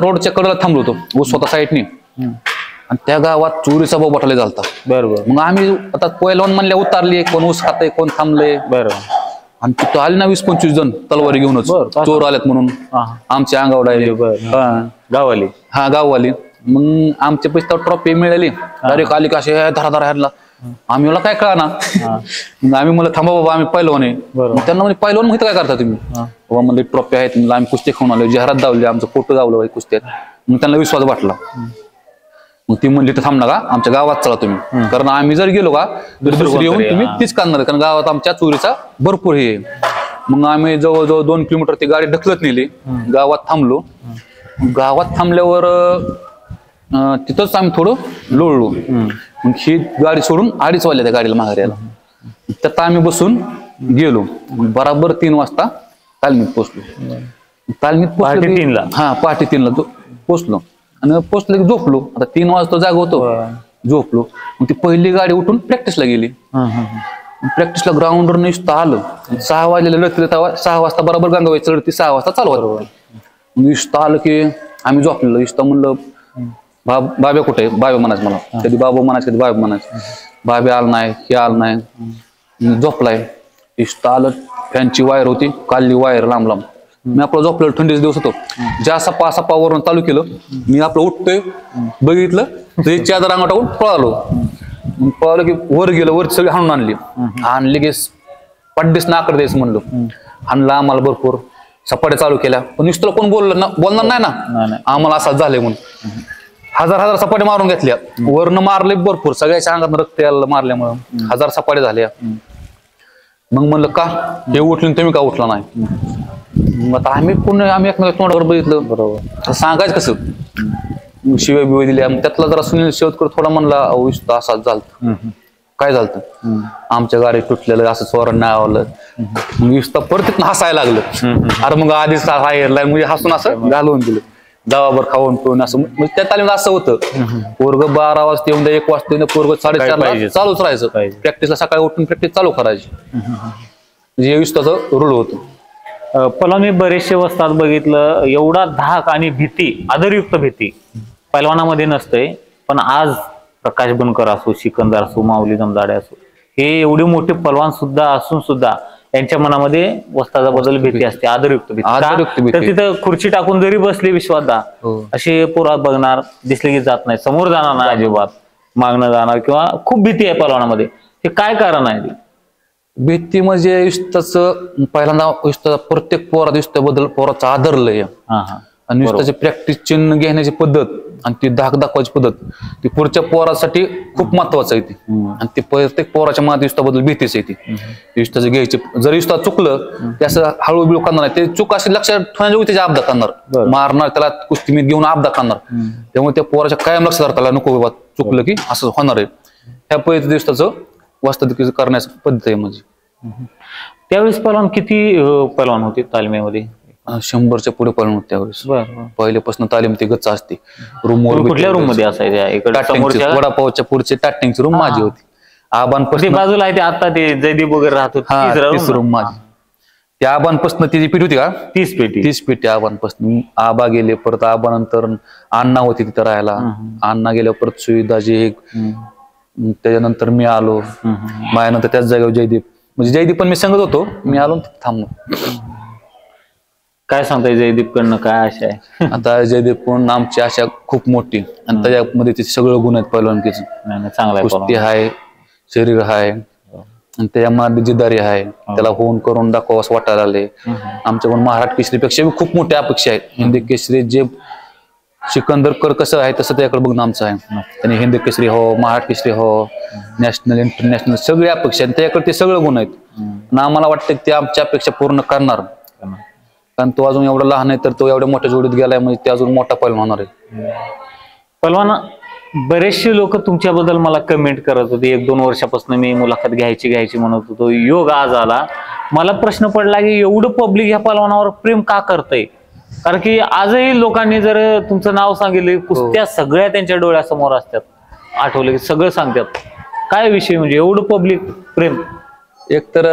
[SPEAKER 2] रोडच्या कडेला थांबलो होतो ऊस स्वतः साईडने. आणि त्या गावात चोरीचा बोबाटले झालता.
[SPEAKER 1] बरोबर.
[SPEAKER 2] मग आम्ही आता पहिलवान म्हणल्या उतारली, कोण ऊस खातंय कोण थांबले.
[SPEAKER 1] बरोबर.
[SPEAKER 2] आणि तिथं आले ना 20-25 जण तलवारी घेऊनच, चोर आल्यात म्हणून आमच्या अंगावर डायरेक्ट.
[SPEAKER 1] गाववाली.
[SPEAKER 2] हा, गाववाली. मग आमच्या पैसे ट्रॉफी मिळाली, डायरेक्ट आली का असे धरा ह्याला. आम्ही मला काय कळा ना, आम्ही मला थांबा बाबा, आम्ही पहिलवान आहे. त्यांना म्हणजे पहिलवान माहिती काय करता तुम्ही? बाबा म्हणजे ट्रॉफी आहेत, आम्ही कुस्ती खाऊन आलो, जाहिरात दावली, आमचं फोटो दावलं कुस्त्यात. मग त्यांना विश्वास वाटला. मग ती म्हणली तर थांब नका, आमच्या गावात चला तुम्ही, कारण आम्ही जर गेलो का दुसरी येऊन तुम्ही तीच करणार, कारण गावात आमच्या चोरीचा भरपूर हे. मग आम्ही जवळजवळ 2 किलोमीटर ती गाडी ढकलत नेली, गावात थांबलो. गावात थांबल्यावर तिथंच आम्ही थोडं लोळलो. मग ही गाडी सोडून 2:30 वाजल्या त्या गाडीला माघारी यायला. त्यात आम्ही बसून गेलो. बराबर 3 वाजता तालमीत पोहोचलो. तालमीत
[SPEAKER 1] पहाटे 3ला.
[SPEAKER 2] हा, पहाटे 3ला पोहोचलो. आणि पोहोचलो की झोपलो. आता 3 वाजता जाग होतो, झोपलो. मग ती पहिली गाडी उठून प्रॅक्टिसला गेली. प्रॅक्टिसला ग्राउंडवर नुसतं आलं. 6 वाजलेलं लढतील, 6 वाजता बरोबर गंगाबाई चढती, 6 वाजता चालू होतं. नुसतं आलं की आम्ही झोपलेलो. नुसतं म्हणलं बाब्या कुठे, बाब्या म्हणायचं मला. कधी बाबा म्हणायचं, कधी बाब्या म्हणायचं. बाब्या आलं नाही, हे आलं नाही. झोपलाय. नुसतं आलं, फॅनची वायर होती, काढली वायर लांब लांब. मी आपलं झोपलेलो, थंडीचे दिवस होतो. ज्या सपा वरून चालू केलं, मी आपलं उठतोय, बघितलं ते चादर अंगावर टाकून पळालो की वर गेलो. वर सगळी हाणून आणली की पड्डीस नाकर द्यायचं म्हणलो. हाणलं आम्हाला भरपूर, सपाट्या चालू केल्या. पण नुसतं कोण बोलणार नाही ना, आम्हाला असंच झालंय म्हणून. 1000 सपाट्या मारून घेतल्या. वरनं मारले भरपूर, सगळ्याच्या अंगात रक्त यायला मारल्यामुळं 1000 सपाट्या झाल्या. मग म्हणलं का हे उठले तुम्ही का उठला नाही? मग आता आम्ही एकमेकांच्या तोंडावर बघितलं. बरोबर. सांगायचं कसं? शिव्या बिव्या दिल्या. त्यातला जरा सुनील शेवतकर थोडा म्हणला, असाच झालं. काय झालं? आमच्या गाडी तुटलेलं असं चोरांना नाही आवडलं. मग परत हसायला लागलं. अरे मग आधीच हायरला म्हणजे हसून असं घालवून दिलं. दवाबर खाऊन पिऊन असं. म्हणजे त्या तालीम असं होतं, पोरग 12 वाजता येऊन 1 वाजता येऊन पोरग 4:30 चालूच राहायचं. प्रॅक्टिसला सकाळी उठून प्रॅक्टिस चालू करायची. म्हणजे 20 रूल होतं.
[SPEAKER 1] पण मी बरेचसे वस्तात बघितलं, एवढा धाक आणि भीती, आदरयुक्त भीती पैलवानामध्ये नसते. पण आज प्रकाश बनकर असो, सिकंदर असो, माऊली जमदाडे असो, हे एवढे मोठे पैलवान सुद्धा असून सुद्धा यांच्या मनामध्ये वस्तादाबद्दल भीती असते, आदरयुक्त भीती. तर तिथं खुर्ची टाकून जरी बसली विश्वासदा, असे पोरात बघणार, दिसले की जात नाही, समोर जाणार नाही अजिबात, मागणं जाणार, किंवा खूप भीती आहे पैलवानामध्ये. हे काय कारण आहे?
[SPEAKER 2] भीती म्हणजे युष्टाचं पहिल्यांदा प्रत्येक पोरात युष्टाबद्दल पोराचा आदर लय. आणि युष्टाची प्रॅक्टिस चिन्ह घेण्याची पद्धत आणि ती धाक दाखवायची पद्धत, ती पुढच्या पोरासाठी खूप महत्वाचं आहे. ती आणि ती प्रत्येक पोराच्या मनात युष्टाबद्दल भीतीच आहे. ती युष्टाचं घ्यायची, जर युष्टा चुकलं ते असं हळू बिळू करणार नाही. ते चूक अशी लक्षात ठेवण्याची त्याच्या अपघात करणार, मारणार, त्याला कुस्तीमीत घेऊन अपघात करणार. त्यामुळे त्या पोराच्या कायम लक्षात त्याला नको बाबा चुकलं की असं होणार आहे. ह्या पद्धतीचं युष्टाचं वास्तविक करण्याची पद्धत आहे. म्हणजे
[SPEAKER 1] त्यावेळेस पैलवान किती पैलवान होते तालमीमध्ये?
[SPEAKER 2] 100च्या पुढे पैलवान होते त्यावेळेस. पहिल्यापासून तालीम ती गच्च असते. रूमवर
[SPEAKER 1] कुठल्या रूम मध्ये असायच्या?
[SPEAKER 2] वडापावच्या पुढचे टाटिंगची रूम माझी होती. आबांपासून
[SPEAKER 1] बाजूला आहे ते, आता ते जयदीप वगैरे राहत होते,
[SPEAKER 2] रूम माझी. त्या आबांपासून ती जी पेटी होती का,
[SPEAKER 1] 30
[SPEAKER 2] पेटी आबांपासून. आबा गेले, परत आबानंतर अण्णा होती तिथं राहायला. अण्णा गेल्यावर परत सुविधाजी, त्याच्यानंतर मी आलो. माझ्यानंतर त्याच जागेवर जयदीप, म्हणजे जयदीप पण मी सांगत होतो, मी आलो थांबलो.
[SPEAKER 1] काय सांगताय जयदीप कडनं काय आशा आहे?
[SPEAKER 2] आता जयदीप पण आमची आशा खूप मोठी, आणि त्याच्यामध्ये ते सगळं गुण आहेत पैलवानकीचं.
[SPEAKER 1] चांगला
[SPEAKER 2] कुस्ती आहे, शरीर आहे, आणि त्याच्यामध्ये जिद्दारी आहे. त्याला होऊन करून दाखवा असं वाटायला आले. आमच्याकडून महाराष्ट्र केसरीपेक्षा खूप मोठ्या अपेक्षा आहेत. हिंदी केसरी जे सिकंदरकर कसं आहे तसं त्याकडे बघणं आमचं आहे. त्यांनी हिंदी केसरी हो, महाराष्ट्र केसरी हो, नॅशनल, इंटरनॅशनल सगळ्या अपेक्षा आहेत. त्याच्याकडे ते सगळं गुण आहेत. आणि आम्हाला वाटतं की ते आमच्या अपेक्षा पूर्ण करणार, कारण तो अजून एवढा लहान आहे, तर तो एवढ्या मोठ्या जोडीत गेलाय म्हणजे ते अजून मोठा पैलवान होणार आहे.
[SPEAKER 1] पहलवान, बरेचसे लोक तुमच्याबद्दल मला कमेंट करत होते, 1-2 वर्षापासून मी मुलाखत घ्यायची म्हणत होतो, योग आज आला. मला प्रश्न पडला की एवढं पब्लिक ह्या पहलवानावर प्रेम का करतंय? कारण की आजही लोकांनी जर तुमचं नाव सांगितलं, कुस्त्या सगळ्या त्यांच्या डोळ्यासमोर असतात, आठवलं की सगळं सांगतात. काय विषय म्हणजे एवढं पब्लिक प्रेम?
[SPEAKER 2] एक तर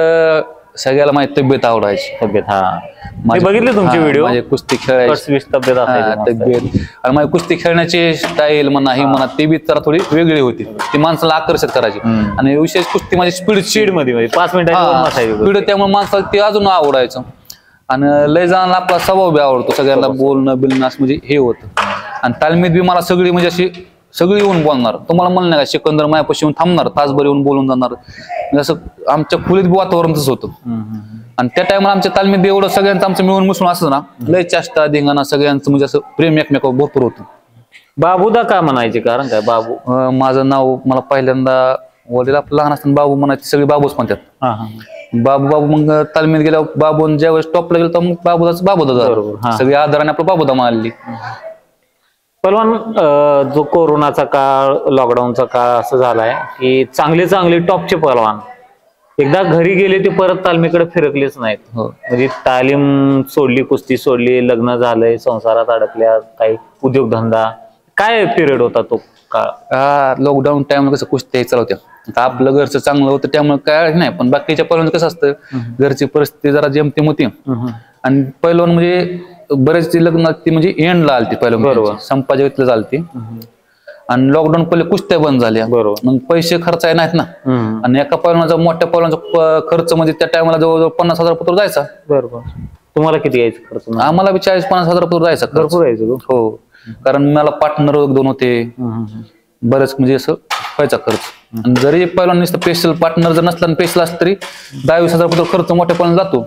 [SPEAKER 2] सगळ्याला माझी तब्येत आवडायची.
[SPEAKER 1] तब्येत, हा मी बघितले तुमचे व्हिडिओ.
[SPEAKER 2] माझी कुस्ती खेळायची
[SPEAKER 1] तब्येत असायची.
[SPEAKER 2] तब्येत आणि माझी कुस्ती खेळण्याची स्टाईल म्हणा ही म्हणा ती बी जरा थोडी वेगळी होती. ती माणसाला आकर्षित करायची. आणि विशेष कुस्ती माझी स्पीड
[SPEAKER 1] मध्ये 5 मिनिटाची
[SPEAKER 2] स्पीड, त्यामुळे माणसाला ते अजून आवडायचं. आणि लय जणांना आपला स्वभाव बी आवडतो, सगळ्यांना बोलणं बिलणं असं म्हणजे हे होतं. आणि तालमीत बी मला सगळी म्हणजे अशी सगळी येऊन बोलणार. तुम्हाला म्हणलं नाही का सिकंदर मायापाशी येऊन थांबणार, तासभर येऊन बोलून जाणार. असं आमच्या खोलीत बी वातावरण तसं होतं. आणि त्या टायमाला आमच्या तालमीत बी एवढं सगळ्यांचं आमचं मिळून मिसळून असं ना, लय चेष्टा धिंगाणा सगळ्यांचं म्हणजे असं प्रेम एकमेकावर भरपूर होतं.
[SPEAKER 1] बाबूदा का म्हणायचे कारण काय? बाबू
[SPEAKER 2] माझं नाव मला पहिल्यांदा वडील आपलं लहान असताना बाबू म्हणायचे, सगळे बाबूच म्हणतात. बाबू मग तालमीत गेल्यावर बाबू ज्यावेळेस टॉपला गेलो तर मग बाबूदा सगळी आदराने आपलं बाबूदा मानली.
[SPEAKER 1] पहलवान, जो कोरोनाचा काळ, लॉकडाऊनचा काळ असं झालाय की चांगले टॉपचे पहलवान एकदा घरी गेले ते परत तालमीकडे फिरकलेच नाहीत. म्हणजे तालीम सोडली, कुस्ती सोडली, लग्न झालंय, संसारात अडकल्या, काही उद्योगधंदा. काय पिरियड होता तो काळ?
[SPEAKER 2] लॉकडाऊन टाइम कसं कुस्त्या चालवत्या. आता आपलं घरचं चांगलं होतं त्यामुळे काय नाही, पण बाकीच्या पहिल्यांदा कसं असतं, घरची परिस्थिती जरा जेमतेम होती. आणि पहिलवान म्हणजे बरेच लग्न ती म्हणजे एंडला आलती, पहिलं संपाच्या वेळेला चालती. आणि लॉकडाऊन पहिले कुस्त्या बंद झाल्या. मग पैसे खर्च आहे नाहीत ना. आणि एका पहिलवानाचा, मोठ्या पहिलवानाचा खर्च म्हणजे त्या टायमाला जवळजवळ 50,000 रुपये जायचा.
[SPEAKER 1] बरोबर. तुम्हाला किती यायचं खर्च?
[SPEAKER 2] आम्हाला बी 40-50,000 रुपये जायचा.
[SPEAKER 1] भरपूर यायचं.
[SPEAKER 2] हो, कारण मला पार्टनर 2 होते, बरेच म्हणजे असं व्हायचा खर्च. आणि जरी पहिलवान स्पेशल पार्टनर जर नसला, स्पेशल असलं तरी 10-20,000 रुपये खर्च मोठ्या पहिलवान जातो.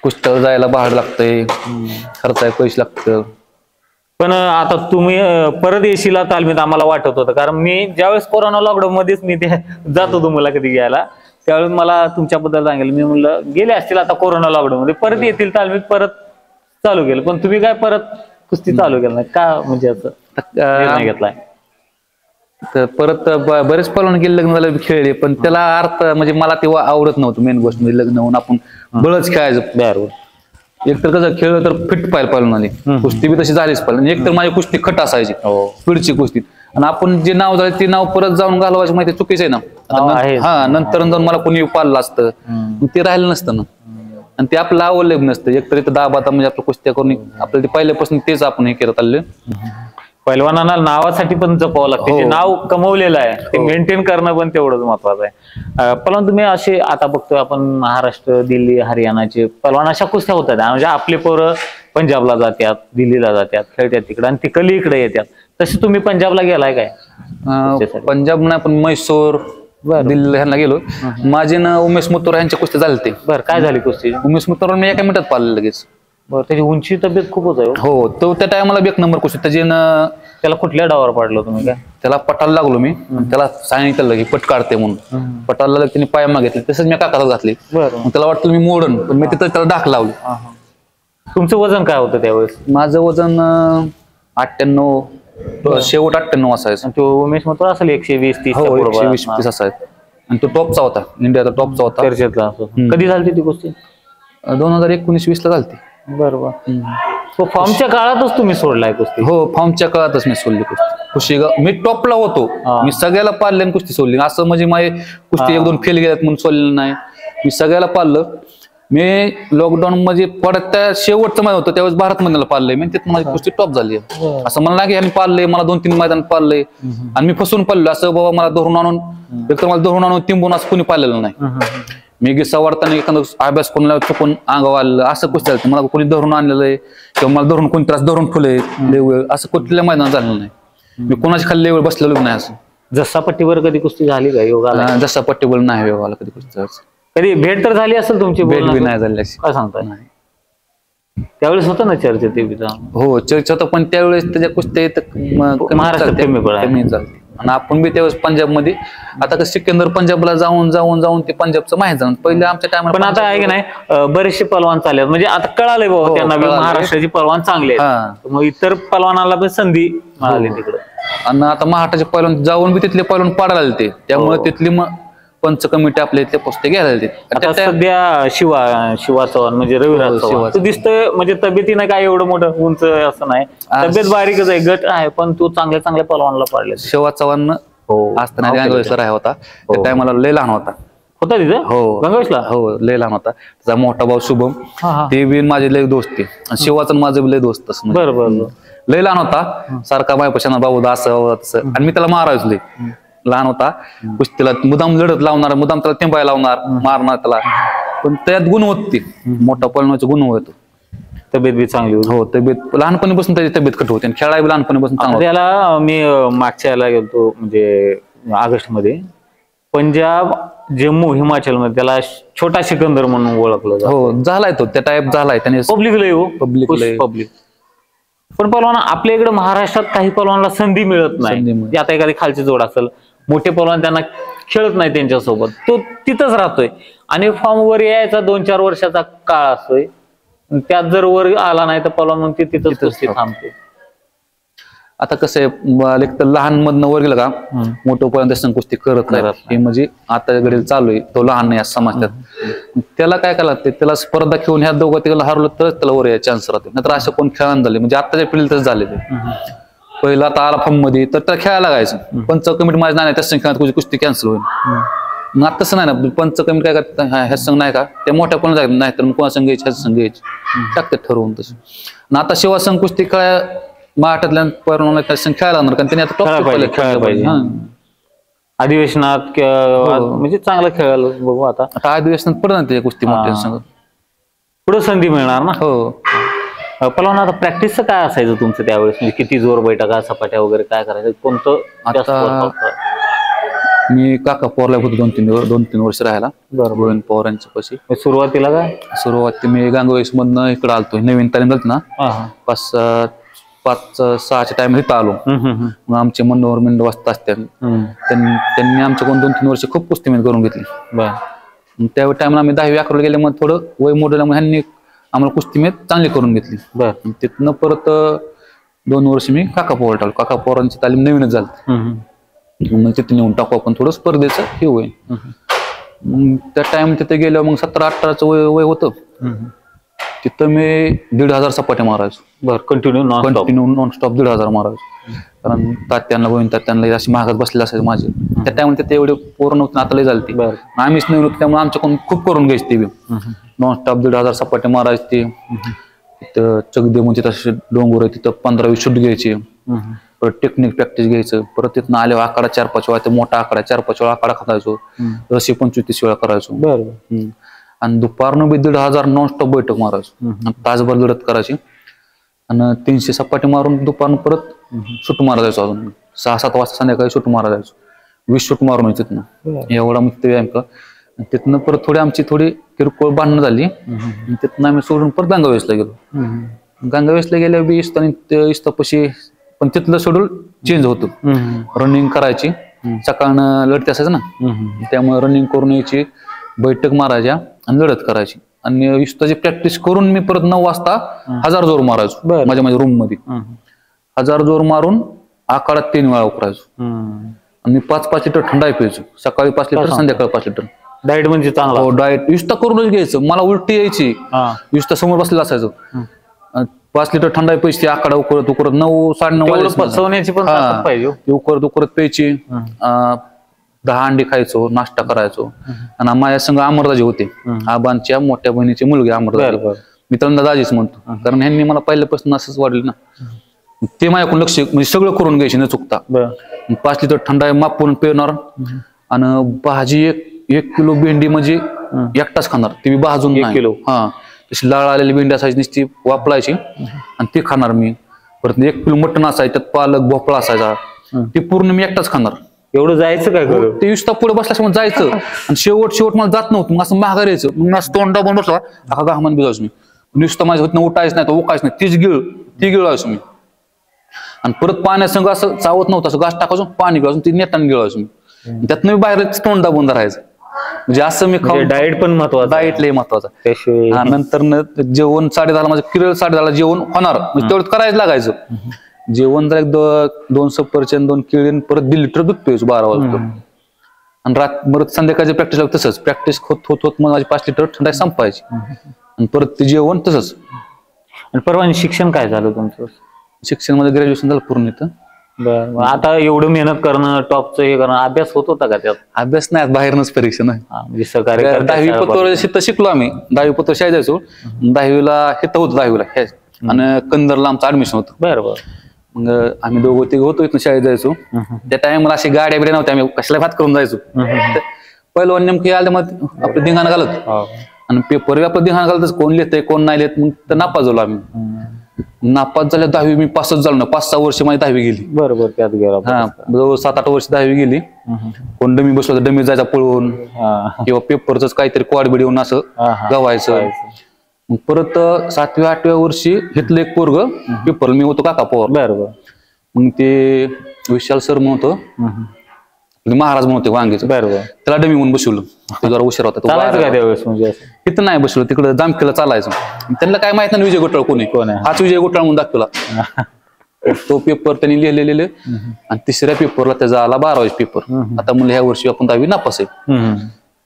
[SPEAKER 2] कुस्त्यावर जायला भाडं लागतंय, खर्च आहे, पैसे लागतं.
[SPEAKER 1] पण आता तुम्ही परत येशील तालमीत आम्हाला वाटत होतं, कारण मी ज्यावेळेस कोरोना लॉकडाऊन मध्येच मी ते जात होतो मुलाखती घ्यायला, त्यावेळेस मला तुमच्याबद्दल सांगितलं. मी म्हणलं गेले असतील आता कोरोना लॉकडाऊन मध्ये, परत येतील तालमीत, परत चालू केलं. पण तुम्ही काय परत कुस्ती चालू केलं नाही का? म्हणजे असं निर्णय घेतलाय?
[SPEAKER 2] तर परत बरेच पलवान गेले, लग्न झालं, खेळले, पण त्याला अर्थ म्हणजे मला ते आवडत नव्हतं. मेन गोष्ट म्हणजे लग्न होऊन आपण बळच खेळायचं. बरोबर. एक तर कसं खेळलं तर फिट पाहिजे पलवानाने, कुस्ती बी तशी झालीच पाहिजे. एक तर माझी कुस्ती खट असायची, स्पीडची कुस्ती. आणि आपण जे नाव झालं ते नाव परत जाऊन घालवायचं माहिती चुकीचं आहे ना. नंतर जाऊन मला कोणी पाळलं असतं, ते राहिलं नसतं ना. आणि ते आपलं आवडलं नसतं. एक तर इथं दाबाता म्हणजे आपलं कुस्त्या करून आपल्याला ते पहिल्यापासून तेच आपण हे करत आले.
[SPEAKER 1] पैलवानांना नावासाठी पण जपावं लागतं. जे नाव कमवलेलं आहे ते मेंटेन करणं पण तेवढंच महत्वाचं आहे. पण तुम्ही असे आता बघतोय आपण महाराष्ट्र, दिल्ली, हरियाणाचे पैलवान अशा कुस्त्या होतात. म्हणजे आपले पोरं पंजाबला जातात, दिल्लीला जातात, खेळतात तिकडे, आणि तिकडली इकडे येतात. तसे तुम्ही पंजाबला गेलाय काय?
[SPEAKER 2] पंजाब नाही, पण म्हैसूर, दिल्ली ह्यांना गेलो. माझे ना उमेश मुत्तूर यांच्या कुस्त्या झाले ते.
[SPEAKER 1] बरं, काय झाली कुस्ती?
[SPEAKER 2] उमेश मुत्तूर मी एका मिनिटात पाळलं लगेच.
[SPEAKER 1] त्याची उंची तब्येत खूपच आहे.
[SPEAKER 2] हो, तो त्या टायमाला 1 नंबर कुस्ती.
[SPEAKER 1] त्याला कुठल्या डावावर पाडलं तुम्ही? काय
[SPEAKER 2] त्याला पटाला लागलो मी, त्याला सांगितलं की पट काढते म्हणून. पटाला त्यांनी पाय मागितले, तसंच मी काकाला घातले. त्याला वाटतं मी मोडन, पण मी तिथं त्याला डाक लावली.
[SPEAKER 1] तुमचं वजन काय होतं त्यावेळेस?
[SPEAKER 2] माझं वजन 98, शेवट 98 असायचं.
[SPEAKER 1] तो उमेश मथुर असेल 120-30.
[SPEAKER 2] 120-30 असायचं. आणि तो टॉपचा होता, इंडियाचा टॉपचा होता.
[SPEAKER 1] चर्चेतला. कधी झाली ती गोष्टी?
[SPEAKER 2] 2019-20 ला झालती.
[SPEAKER 1] बरोबर. तो फॉर्मच्या काळातच तुम्ही सोडलाय कुस्ती?
[SPEAKER 2] हो, फॉर्मच्या काळातच मी सोडली कुस्ती. कुस्तीगाव मी टॉपला होतो, मी सगळ्याला पाळले कुस्ती सोडली. असं म्हणजे माझी कुस्ती 1-2 फेल गेल्यात म्हणून सोडलेलं नाही, मी सगळ्याला पाळलं. मी लॉकडाऊन मध्ये पडत शेवटचं मैदान होतं त्यावेळेस भारत मंदिरला पाळलंय मी, तिथं माझी कुस्ती टॉप झाली. असं मला नाही की ह्यांनी पाळलंय, मला 2-3 मैदान पाळलंय आणि मी फसून पाळलो. असं बाबा मला धरून आणून, एकतर मला धरून आणून तिंबून असं कोणी पाळलेलं नाही. मी गिस्सा वाढताना एखादा अभ्यास कोणाला चुकून अंगावर आलं असं कुस्ती झालं. मला कोणी धरून आणलेलं आहे किंवा मला धरून कोणी त्रास धरून ठेवलंय लेवळ, असं कुठल्या मैदानात झालेलं नाही. मी कोणाच्या खाली लेवळ बसलेलो नाही. असं
[SPEAKER 1] जसा पट्टीवर कधी कुस्ती झाली का योगाला?
[SPEAKER 2] जसा पट्टीवर नाही योगाला कधी कुस्ती.
[SPEAKER 1] कधी भेट तर झाली असेल तुमची?
[SPEAKER 2] भेट बी नाही झाली.
[SPEAKER 1] काय सांगताय? त्यावेळेस होतं ना चर्चा ते?
[SPEAKER 2] हो, चर्चा होतं, पण त्यावेळेस त्याच्या कुस्त्या
[SPEAKER 1] महाराष्ट्रात कमी
[SPEAKER 2] झाली. आणि आपण बी त्यावेळेस पंजाबमध्ये, आता कसं सिकंदर पंजाबला जाऊन जाऊन जाऊन ते पंजाबचं माहित जाऊन पहिले आमच्या
[SPEAKER 1] पण
[SPEAKER 2] टायमाला.
[SPEAKER 1] आता आहे की नाही बरेचसे पलवान चालले म्हणजे आता कळाले बाबा त्यांना बी महाराष्ट्राची पलवान चांगले आहेत, मग इतर पलवानाला पण संधी मिळाली तिकडे.
[SPEAKER 2] आणि आता महाराष्ट्राचे पैलवान जाऊन बी तिथले पैलवान पाडायला आले ते, त्यामुळे तिथली पंच कमिटी आपल्या इथले पुस्तक घ्यायला आले.
[SPEAKER 1] आता सध्या शिवा चव्हाण म्हणजे रविराज चव्हाण तो दिसतोय म्हणजे तब्येतीनं काय एवढं मोठं उंच असं नाही, तब्येत बारीकच आहे, गट आहे, पण तो चांगल्या चांगल्या पलवानला पाडले.
[SPEAKER 2] शिवा चव्हाण असताना गंगावेशला आहे होता, त्या टायमाला लय लहान होता
[SPEAKER 1] तिथं. हो गंगावेशला
[SPEAKER 2] हो लय लहान होता. त्याचा मोठा भाऊ शुभम ते बी माझे लय दोस्त ते, आणि शिवाचं माझं बी लय दोस्त.
[SPEAKER 1] बरोबर
[SPEAKER 2] लय लहान होता, सारखा मायपाशाना भाऊ असं तसं, आणि मी त्याला मारायचो लय. लहान होता, कुस्तीला मुदाम लढत लावणार, मुदाम त्याला तेंबायला लावणार, मारणार त्याला, पण त्यात गुण होती, मोठा पळण्याचा गुण होतो.
[SPEAKER 1] तब्येत बी चांगली होती.
[SPEAKER 2] हो तब्येत लहानपणीपासून त्याची तब्येत कट होती, आणि खेळायला बी लहानपणीपासून चांगला.
[SPEAKER 1] त्याला मी मागच्या याला गेलतो म्हणजे ऑगस्ट मध्ये, पंजाब जम्मू हिमाचल मध्ये त्याला छोटा सिकंदर म्हणून ओळखलं जातं.
[SPEAKER 2] हो झालाय तो त्या टाईप झालाय त्याने.
[SPEAKER 1] पब्लिक लय हो, पब्लिक. पण पलवान आपल्या इकडे महाराष्ट्रात काही पलवानला संधी मिळत नाही. आता एखादी खालची जोड असेल, मोठे पलवान त्यांना खेळत नाही त्यांच्यासोबत, तो तिथंच राहतोय आणि फॉर्म वर यायचा 2-4 वर्षाचा काळ असतोय, त्यात जर वर आला नाही तर पलवान मग ते तिथंच थांबते.
[SPEAKER 2] आता कसं आहे, एक तर लहान मधनं वर गेलं का मोठं पर्यंत कुस्ती करत नाही, हे म्हणजे आता घडी चालू आहे, तो लहान नाही असं समजतात. त्याला काय करायला लागते, त्याला स्पर्धा खेळून ह्या दोघं तिला हरवलं तरच त्याला वर यायचे चान्स राहते, नाहीतर असं कोण खेळायला झाले म्हणजे आताच्या पिढीला तसं झाले. पहिला आता आला फॉर्म मध्ये तर त्याला खेळायला लागायचं, पंच कमिटी माझ्या नाही त्याच संघ तुझी कुस्ती कॅन्सल होईल. मग आता तसं नाही ना, पंच कमिटी काय करतात, ह्या संघ नाही का त्या मोठ्या कोण जायचं नाही, तर मग कोणा संघ घ्यायची, ह्याच संघ घ्यायची, टाकतात ठरवून तसं. आणि आता शिवा संघ कुस्ती खेळाय महाराष्ट्रातल्या परिणाम खेळायला लागणार, कारण त्यांनी आता
[SPEAKER 1] खेळायला पाहिजे अधिवेशनात म्हणजे चांगलं खेळायला बघू. आता
[SPEAKER 2] अधिवेशनात पडणार ते कुस्ती मोठ्या संघ,
[SPEAKER 1] पुढे संधी मिळणार ना.
[SPEAKER 2] हो
[SPEAKER 1] पलवान आता प्रॅक्टिसचं काय असायचं तुमचं त्यावेळेस, म्हणजे किती जोर बैठका सपाट्या वगैरे काय करायचं, कोणतं?
[SPEAKER 2] आता मी काका पवारला होतो 2-3 वर्ष राहायला, गोविंद पवार यांच्या पाशी.
[SPEAKER 1] सुरुवातीला काय
[SPEAKER 2] सुरुवाती मी गांगवेश मधनं इकडे आलतो, नवीन तालीम झाली ना, 5-6च्या टाइम इथं आलो. मग आमचे मनोहर मिंड वाजता असतात, त्यांनी आमच्याकडून 2-3 वर्ष खूप कुस्ती करून घेतली. त्या टाइमला आम्ही 10वी-11वी गेले, मग थोडं वय मोठं ह्यांनी आम्हाला कुस्ती चांगली करून घेतली. तिथनं परत 2 वर्ष मी काका पवार टाकलो, काका पवारांची तालीम नवीनच झाली, मग तिथे नेऊन टाकू आपण, थोडं स्पर्धेचं हे होईल. मग त्या टाइम तिथे गेल्यावर मग 17-18चं वय होतं, तिथं मी 1,500 सपाट्या मारायचो.
[SPEAKER 1] कंटिन्यू
[SPEAKER 2] नॉनस्टॉप 1,500 मारायचो, कारण तात्यांना गोविंद तात्यांना अशी महागात बसलेले असायचे माझे. त्या टाइमला तिथे एवढे पोरं नव्हते, आता लय झाली ती, आम्हीच नवीन होतो, त्यामुळे आमच्याकडून खूप करून घ्यायची ती नॉनस्टॉप 1,500 सपाट्या मारायची. तिथं चकदे म्हणजे तसे डोंगर आहे, तिथं 15-20 शूट घ्यायचे, परत टेक्निक प्रॅक्टिस घ्यायचं, परत तिथनं आल्यावर आकडा 4-5 वेळा, मोठा आकडा 4-5 वेळा आकडा खातायचो, 25-30 वेळा करायचो. आणि दुपारनं बी 1,500 नॉनस्टॉप बैठक मारायचो, तासभर लढत करायची, आणि 300 सपाटी मारून दुपारनं परत शूट मारा जायचो. अजून 6-7 वाजता संध्याकाळी शूट मारा जायचो, 20 शूट मारून तिथनं, एवढा मग व्यायाम का. तिथनं परत थोडी आमची किरकोळ बांधणं झाली, तिथनं आम्ही सोडून परत गंगावेशला गेलो. गंगावेशला गेल्यावर बी इस्तापशी, पण तिथलं शेड्यूल चेंज होतं, रनिंग करायची, सकाळनं लढते असायचं ना, त्यामुळे रनिंग करून यायची, बैठक मारायच्या आणि लढत करायची. आणि इस्ताची प्रॅक्टिस करून मी परत 9 वाजता 1000 जोर मारायचो माझ्या रूम मध्ये, 1000 जोर मारून आकारात 3 वेळा उकरायचो. आणि 5-5 लिटर थंडाई प्यायचो, सकाळी 5 लिटर, संध्याकाळी 5 लिटर.
[SPEAKER 1] डाएट म्हणजे चांगला.
[SPEAKER 2] हो डाएट इस्ता करूनच घ्यायचं, मला उलटी यायची, इस्ता समोर बसलेला असायचो, 5 लिटर थंडाई प्यायची, आकडा उकरत 9-9:30
[SPEAKER 1] पचवण्याची पण पाहिजे,
[SPEAKER 2] उकरत प्यायची. 10 अंडी खायचो, नाश्ता करायचो. आणि माझ्या संघ अमरदाजी होते, आबांच्या मोठ्या बहिणीचे मुलगे अमरदाजी, मी त्यांना दाजीच म्हणतो, कारण ह्यांनी मला पहिल्यापासून असंच वाढलं ना, ते माझ्याकडून लक्ष म्हणजे सगळं करून घ्यायचे न चुकता. 5 लिटर थंडाई मापून पिणार, आणि भाजी 1 किलो भेंडी म्हणजे एकटाच खाणार, ती भाजून 1 किलो, तशी लाळ आलेली भेंडी असायची, नुसती वापरायची आणि ती खाणार मी. परत 1 किलो मटण असायचं, त्यात पालक भोपळा असायचा, ती पूर्ण मी एकटाच खाणार.
[SPEAKER 1] एवढं जायचं काय करू,
[SPEAKER 2] ते नुसता पुढे बसल्याशिवाय जायचं, आणि शेवट मला जात नव्हतं, मग असं माघार यायचं, मग असं तोंडा बन बसला हा घामान भिजायचो मी, नुसतं माझ्या होत उठायच नाही, तो उकायच नाही, ती गिळायचो मी. आणि परत पाण्यासंग असं चावत नव्हतं, असं घास टाकायचं पाणी घालून ती नेटाने गिळायचो मी. त्यातनं मी बाहेरच तोंड दाबून राहायचं. म्हणजे असं मी खाऊन
[SPEAKER 1] डाएट पण महत्वाचं,
[SPEAKER 2] डाएट लय महत्वाचा.
[SPEAKER 1] त्याशिवाय
[SPEAKER 2] नंतर जेवण 10:30 माझं किरळ 10:30 जेवण होणार, म्हणजे तेवढं करायचं लागायचं. जेवण जर 2 सफरचंद 2 केळी परत 1.5 लिटर दूध प्यायचो 12 वाजता. आणि परत संध्याकाळची प्रॅक्टिस लागत तसंच, प्रॅक्टिस होत मग माझी 5 लिटर थंडाई संपायची. आणि परत ते जेवण तसंच.
[SPEAKER 1] आणि परवा शिक्षण काय झालं तुमचं?
[SPEAKER 2] शिक्षण मध्ये ग्रॅज्युएशन झालं पूर्ण इथं.
[SPEAKER 1] बरं, आता एवढं मेहनत करणं, टॉपचं हे करणं, अभ्यास होत होता का त्यात?
[SPEAKER 2] अभ्यास नाही, बाहेरनच परीक्षा नाही.
[SPEAKER 1] म्हणजे सहकार्य
[SPEAKER 2] 10वी पत्वर इथं शिकलो आम्ही. 10वी पत्वर शाळेत जायचो. 10वीला इथं होतं 10वीला आणि कंदरला आमचं ऍडमिशन होतं.
[SPEAKER 1] बरं.
[SPEAKER 2] मग आम्ही दोघं तिघं होतो, इथं शाळेत जायचो. त्या टाइमला अशी गाड्या बिड्या नव्हत्या, आम्ही कशाला भात करून जायचो. पहिलं नेमकी आलं मग आपलं धिंगाणं घालत आणि पेपर आपलं धिंगाणं घालतच, कोण लिहितंय कोण नाही लिहित. मग तर नापास झालो आम्ही. नापास झाल्या 10वी मी पासच झालो ना. 5-6 वर्ष माझी 10वी गेली.
[SPEAKER 1] बरोबर, त्यात गेला.
[SPEAKER 2] हा, जवळ 7-8 वर्ष 10वी गेली. कोण डमी बसलो, डमी जायचा पळवून किंवा पेपरच काहीतरी क्वाड येऊन असं गवायचं. मग परत 7व्या-8व्या वर्षी घेतलं एक पोरग पेपर, मी होतो काका पवार.
[SPEAKER 1] बरोबर.
[SPEAKER 2] मग ते विशाल सर म्हणतो, महाराज म्हणते वांगेचं.
[SPEAKER 1] बरोबर.
[SPEAKER 2] त्याला डमी म्हणून बसवलं. ते जरा उशीर होता.
[SPEAKER 1] म्हणजे
[SPEAKER 2] तिथं नाही बसलो, तिकडे जामखेला चालायचं. त्यांना काय माहित नाही विजय गोटाळ कोण आहे. हाच विजय गोटाळ म्हणून दाखवला. तो पेपर त्यांनी लिहिले आणि 3ऱ्या पेपरला त्याचा आला 12वी पेपर. आता म्हणलं ह्या वर्षी आपण 10वी नापास आहे.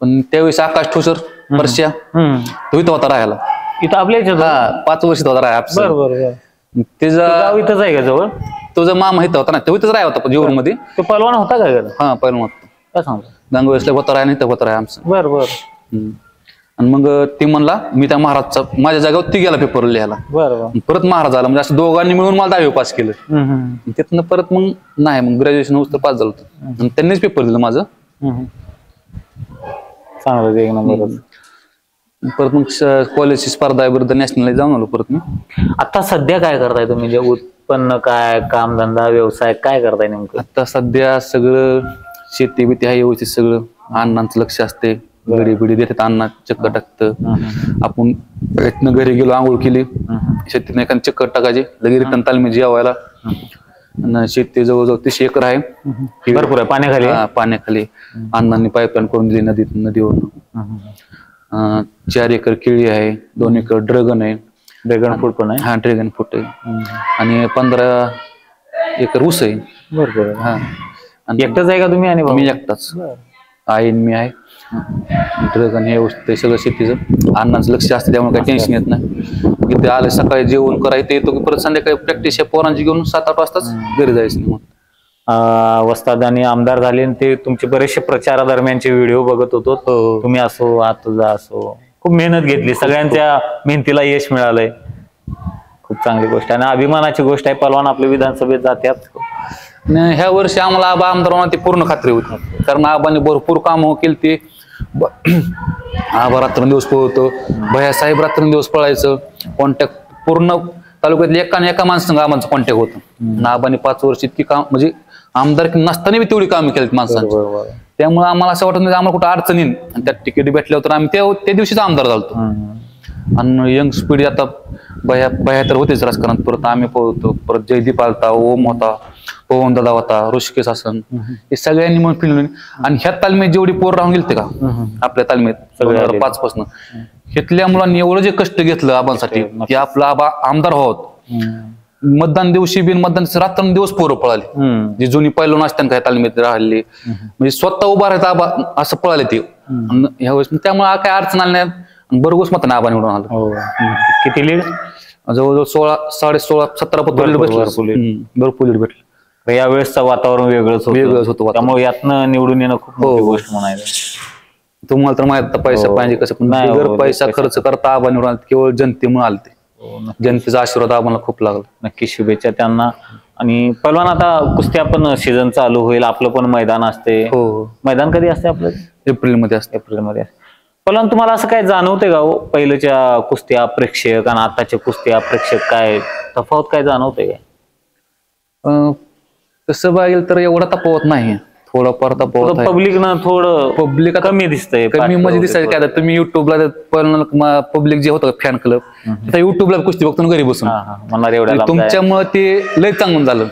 [SPEAKER 2] पण त्यावेळेस आकाश ठोसर वर्षा तो इथं होता राहायला.
[SPEAKER 1] इथं आपल्या
[SPEAKER 2] 5 वर्ष होता राहा.
[SPEAKER 1] बरोबर.
[SPEAKER 2] त्याचा
[SPEAKER 1] गाव इथंच आहे का जवळ?
[SPEAKER 2] तो जो मामा इथं होता ना, तो इथंच राहा होता जेऊर मध्ये.
[SPEAKER 1] तो पहलवान होता का?
[SPEAKER 2] हा, पहिलं होता.
[SPEAKER 1] काय सांगतो?
[SPEAKER 2] गंगावेसला होता राहा, नाही तर होता राहा आमचं.
[SPEAKER 1] बरोबर.
[SPEAKER 2] आणि मग ती म्हणला मी त्या महाराजचा माझ्या जागेवर ती गेला पेपर लिहायला.
[SPEAKER 1] बरोबर.
[SPEAKER 2] परत महाराज आला, म्हणजे असं दोघांनी मिळून मला 10वी पास केलं. तिथनं परत मग नाही, मग ग्रॅज्युएशन होतं पास झालं होतं. आणि त्यांनीच पेपर दिलं माझं.
[SPEAKER 1] चांगलं, एक नंबर.
[SPEAKER 2] परत मग कॉलेजची स्पर्धा आहे बरं, नॅशनलला जाऊन आलो परत मी.
[SPEAKER 1] आता सध्या काय करताय तुम्ही? म्हणजे उत्पन्न काय, कामधंदा, व्यवसाय काय करताय नेमकं?
[SPEAKER 2] आता सध्या सगळं शेती बिती आहे व्यवस्थित सगळं. अण्णांचं लक्ष असते, गडी बिडी देतात, अण्णा चक्कर टाकतं. आपण इथनं घरी गेलो, आंघोळ केली, शेतीतनं एखादं चक्कर टाकायचे, लगेच रिटर्न तालमी जेवायला. आणि शेती जवळजवळ 30 एकर आहे.
[SPEAKER 1] भरपूर आहे. पाण्याखाली?
[SPEAKER 2] पाण्याखाली. अण्णांनी पाईपलाईन करून दिली नदीवरून. 4 एकर केळी आहे, 2 एकर ड्रॅगन आहे.
[SPEAKER 1] ड्रॅगन फ्रूट पण आहे?
[SPEAKER 2] हा, ड्रॅगन फ्रूट आहे. आणि 15 एकर ऊस आहे.
[SPEAKER 1] बरोबर.
[SPEAKER 2] हा.
[SPEAKER 1] एकटाच आहे का तुम्ही? आणि
[SPEAKER 2] मी एकटाच. आई मी आहे. ड्रॅगन हे ते सगळं शेतीचं. अण्णांचं लक्ष असतं, त्यामुळे काही टेन्शन येत नाही. इथे आले सकाळी जेवण करायचं, येतो की परत संध्याकाळी प्रॅक्टिस पोरांची घेऊन 7-8 वाजताच घरी जायचं. मग
[SPEAKER 1] वस्ताद आणि आमदार झाले, ते तुमचे बरेचसे प्रचारादरम्यानचे व्हिडिओ बघत होतो. तुम्ही असो, तुझा असो, खूप मेहनत घेतली, सगळ्यांच्या मेहनतीला यश मिळालंय. खूप चांगली गोष्ट आहे आणि अभिमानाची गोष्ट आहे. पहलवान आपले विधानसभेत जातात.
[SPEAKER 2] ह्या वर्षी आम्हाला आबा आमदार होणार ती पूर्ण खात्री होती, कारण आबांनी भरपूर कामं केली. ते आबा रात्रंदिवस पळतो, भैया साहेब रात्रंदिवस पळायचं. कॉन्टॅक्ट पूर्ण तालुक्यात एका माणसांना आबांचं कॉन्टॅक्ट होतं. आबांनी 5 वर्ष इतकी काम, म्हणजे आमदार नसताना बी तेवढी कामं केलीत माणसांची. त्यामुळे आम्हाला असं वाटत नाही आम्हाला कुठं अडचण येईल. आणि त्यात तिकीट भेटल्यावर तर आम्ही त्या दिवशीच आमदार झालतो. आणि यंग स्पीड आता भया तर होतेच राजकारणात. परत आम्ही पळतो, परत जयदीप आलता, ओम होता, पवन दादा होता, ऋषिकेश हासन, हे सगळ्यांनी म्हणून फिरलो. आणि ह्या तालमीत जेवढी पोर राहून गेलते का आपल्या तालमीत 2005 पासून, घेतल्या मुलांनी एवढं जे कष्ट घेतलं आबांसाठी की आपला आबा आमदार व्हावं. मतदान दिवशी बिन मतदान रात्रंदिवस पोरं पळाले, जे जुनी पहिलं असताना काय तालमीत राहिली, म्हणजे स्वतः उभा राहायचा आबा असं पळाले ते ह्यावेळेस. त्यामुळे काय अडचण आली नाही. बरोबर मताने आबा निवडून आलं.
[SPEAKER 1] किती लीड?
[SPEAKER 2] जवळजवळ 16, 17 पत्र भरपूर लीड भेटलं.
[SPEAKER 1] यावेळेसचं वातावरण वेगळंच
[SPEAKER 2] होतं.
[SPEAKER 1] त्यामुळे यातनं निवडून येणं खूप मोठी गोष्ट म्हणायचं.
[SPEAKER 2] तुम्हाला तर माहित पैसा पाहिजे कसं, पण पैसा खर्च करता आबा निवडून आले, केवळ जनतेमुळे आले ते. जनतेचा आशीर्वाद आम्हाला खूप लागला.
[SPEAKER 1] नक्की शुभेच्छा त्यांना. आणि पहिलवान आता कुस्त्या पण सीझन चालू होईल, आपलं पण मैदान असते. मैदान कधी असते आपलं?
[SPEAKER 2] एप्रिलमध्ये असते.
[SPEAKER 1] एप्रिलमध्ये असते. पहिलवान तुम्हाला असं काय जाणवते का पहिल्याच्या कुस्त्या प्रेक्षक आणि आताच्या कुस्त्या प्रेक्षक, काय तफावत काय जाणवते काय?
[SPEAKER 2] तसं बघेल तर एवढा तफावत नाही, थोडाफार तफावत.
[SPEAKER 1] पब्लिक ना थोडं
[SPEAKER 2] पब्लिक
[SPEAKER 1] कमी दिसतंय.
[SPEAKER 2] कमी म्हणजे दिसायचं काय, तुम्ही युट्यूबला पब्लिक जे होतं फॅन क्लब, युट्यूबला कुस्ती बघतो घरी बसून.
[SPEAKER 1] एवढ्या
[SPEAKER 2] तुमच्यामुळे ते लय चांगलं झालं.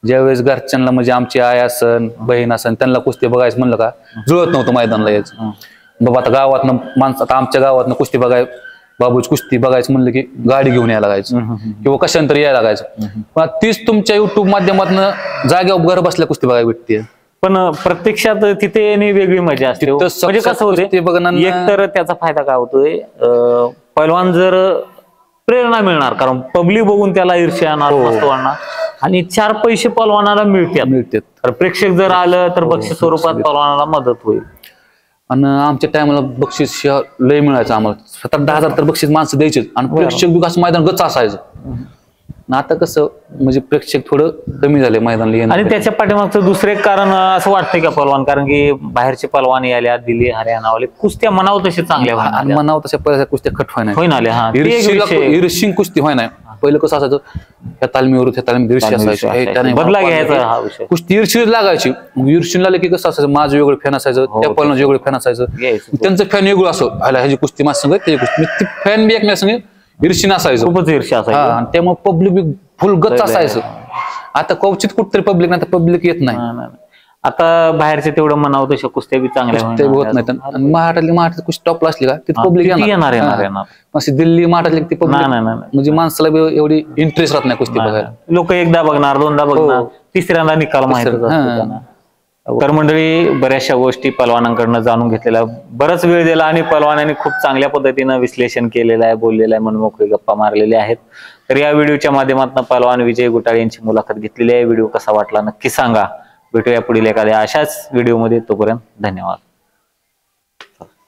[SPEAKER 2] ज्यावेळेस घरच्यांना म्हणजे आमची आई असन बहीण असन त्यांना कुस्ती बघायचं म्हणलं का जुळत नव्हतं मैदानाला यायचं. बाबा आता गावातनं माणसं, आता आमच्या गावातनं कुस्ती बाबूची कुस्ती बघायचं म्हणलं की गाडी घेऊन यायला लागायचं किंवा कशानंतरी यायला लागायचं. पण तीच तुमच्या युट्यूब माध्यमातून जागेवर घर बसल्या कुस्ती बघायला भेटते.
[SPEAKER 1] पण प्रत्यक्षात तिथे येणे वेगळी मजा असते.
[SPEAKER 2] तिथं
[SPEAKER 1] म्हणजे कसं होते,
[SPEAKER 2] कुस्ती बघणं
[SPEAKER 1] एक तर त्याचा फायदा काय होतोय, पैलवान जर प्रेरणा मिळणार, कारण पब्लिक बघून त्याला ईर्ष्या येणार, मस्त वाटणार, आणि 4 पैसे पैलवानाला मिळतात. तर प्रेक्षक जर आलं तर बक्षीस स्वरूपात पैलवानाला मदत होईल.
[SPEAKER 2] आणि आमच्या टायमाला बक्षीस लय मिळायचं आम्हाला, 7-10 तर बक्षीस माणसं द्यायचे आणि प्रेक्षक बी असं मैदान गच्च असायचं. आता कसं म्हणजे प्रेक्षक थोडं कमी झाले मैदानाला येणं.
[SPEAKER 1] आणि त्याच्या पाठीमागचं दुसरे कारण असं वाटतंय का पैलवान, कारण की बाहेरचे पैलवान यायला, दिल्ली हरियाणावाले कुस्त्या म्हणावं तसे चांगल्या
[SPEAKER 2] आणि म्हणावं तशा पहिल्या कुस्त्या खट व्हाय
[SPEAKER 1] होईन आले. हा,
[SPEAKER 2] ईर्षिंग कुस्ती व्हाय नाही. पहिलं कसं असायचं, ह्या तालमीवर ह्या तालमी ईर्ष्या असायची, बदला
[SPEAKER 1] घ्यायचा हा विषय.
[SPEAKER 2] कुस्ती ईर्षी लागायची. ईर्षीला लागले की कसं असायचं, माझं वेगळं फॅन असायचं, त्या पैलवानाचं वेगळं फॅन असायचं, त्यांचं फॅन वेगळं असं ह्याची कुस्ती माझ्या संग, त्याची कुस्ती फॅन बी एकमेका संग ईर्षी नसायचं,
[SPEAKER 1] खूपच ईर्ष्या असायची.
[SPEAKER 2] आणि त्यामुळे पब्लिक बी फुल गच्च असायचं. आता क्वचित कुठतरी पब्लिक नाही, पब्लिक येत नाही.
[SPEAKER 1] आता बाहेरचे तेवढं म्हणावं तशा कुस्त्या बी चांगल्या
[SPEAKER 2] होत नाही. महाराष्ट्रातली कुस्ती टॉपला असली का तिथे पब्लिक
[SPEAKER 1] येणार.
[SPEAKER 2] अशी दिल्ली महाराष्ट्रातली ती पब्लिक म्हणजे माणसाला एवढी इंटरेस्ट राहत नाही कुस्ती बघायला.
[SPEAKER 1] लोक एकदा बघणार, दोनदा बघणार, तिसऱ्यांदा निकाल माहिती. तर मंडळी, बऱ्याचशा गोष्टी पैलवानांकडनं जाणून घेतलेल्या, बराच वेळ दिला आणि पैलवानांनी खूप चांगल्या पद्धतीनं विश्लेषण केलेलं आहे, बोललेलं आहे, मनमोकळी गप्पा मारलेल्या आहेत. तर या व्हिडिओच्या माध्यमातून पैलवान विजय गुटाळे यांची मुलाखत घेतलेली आहे. व्हिडिओ कसा वाटला नक्की सांगा. भेटूया पुढील एखाद्या अशाच व्हिडिओमध्ये. तोपर्यंत धन्यवाद.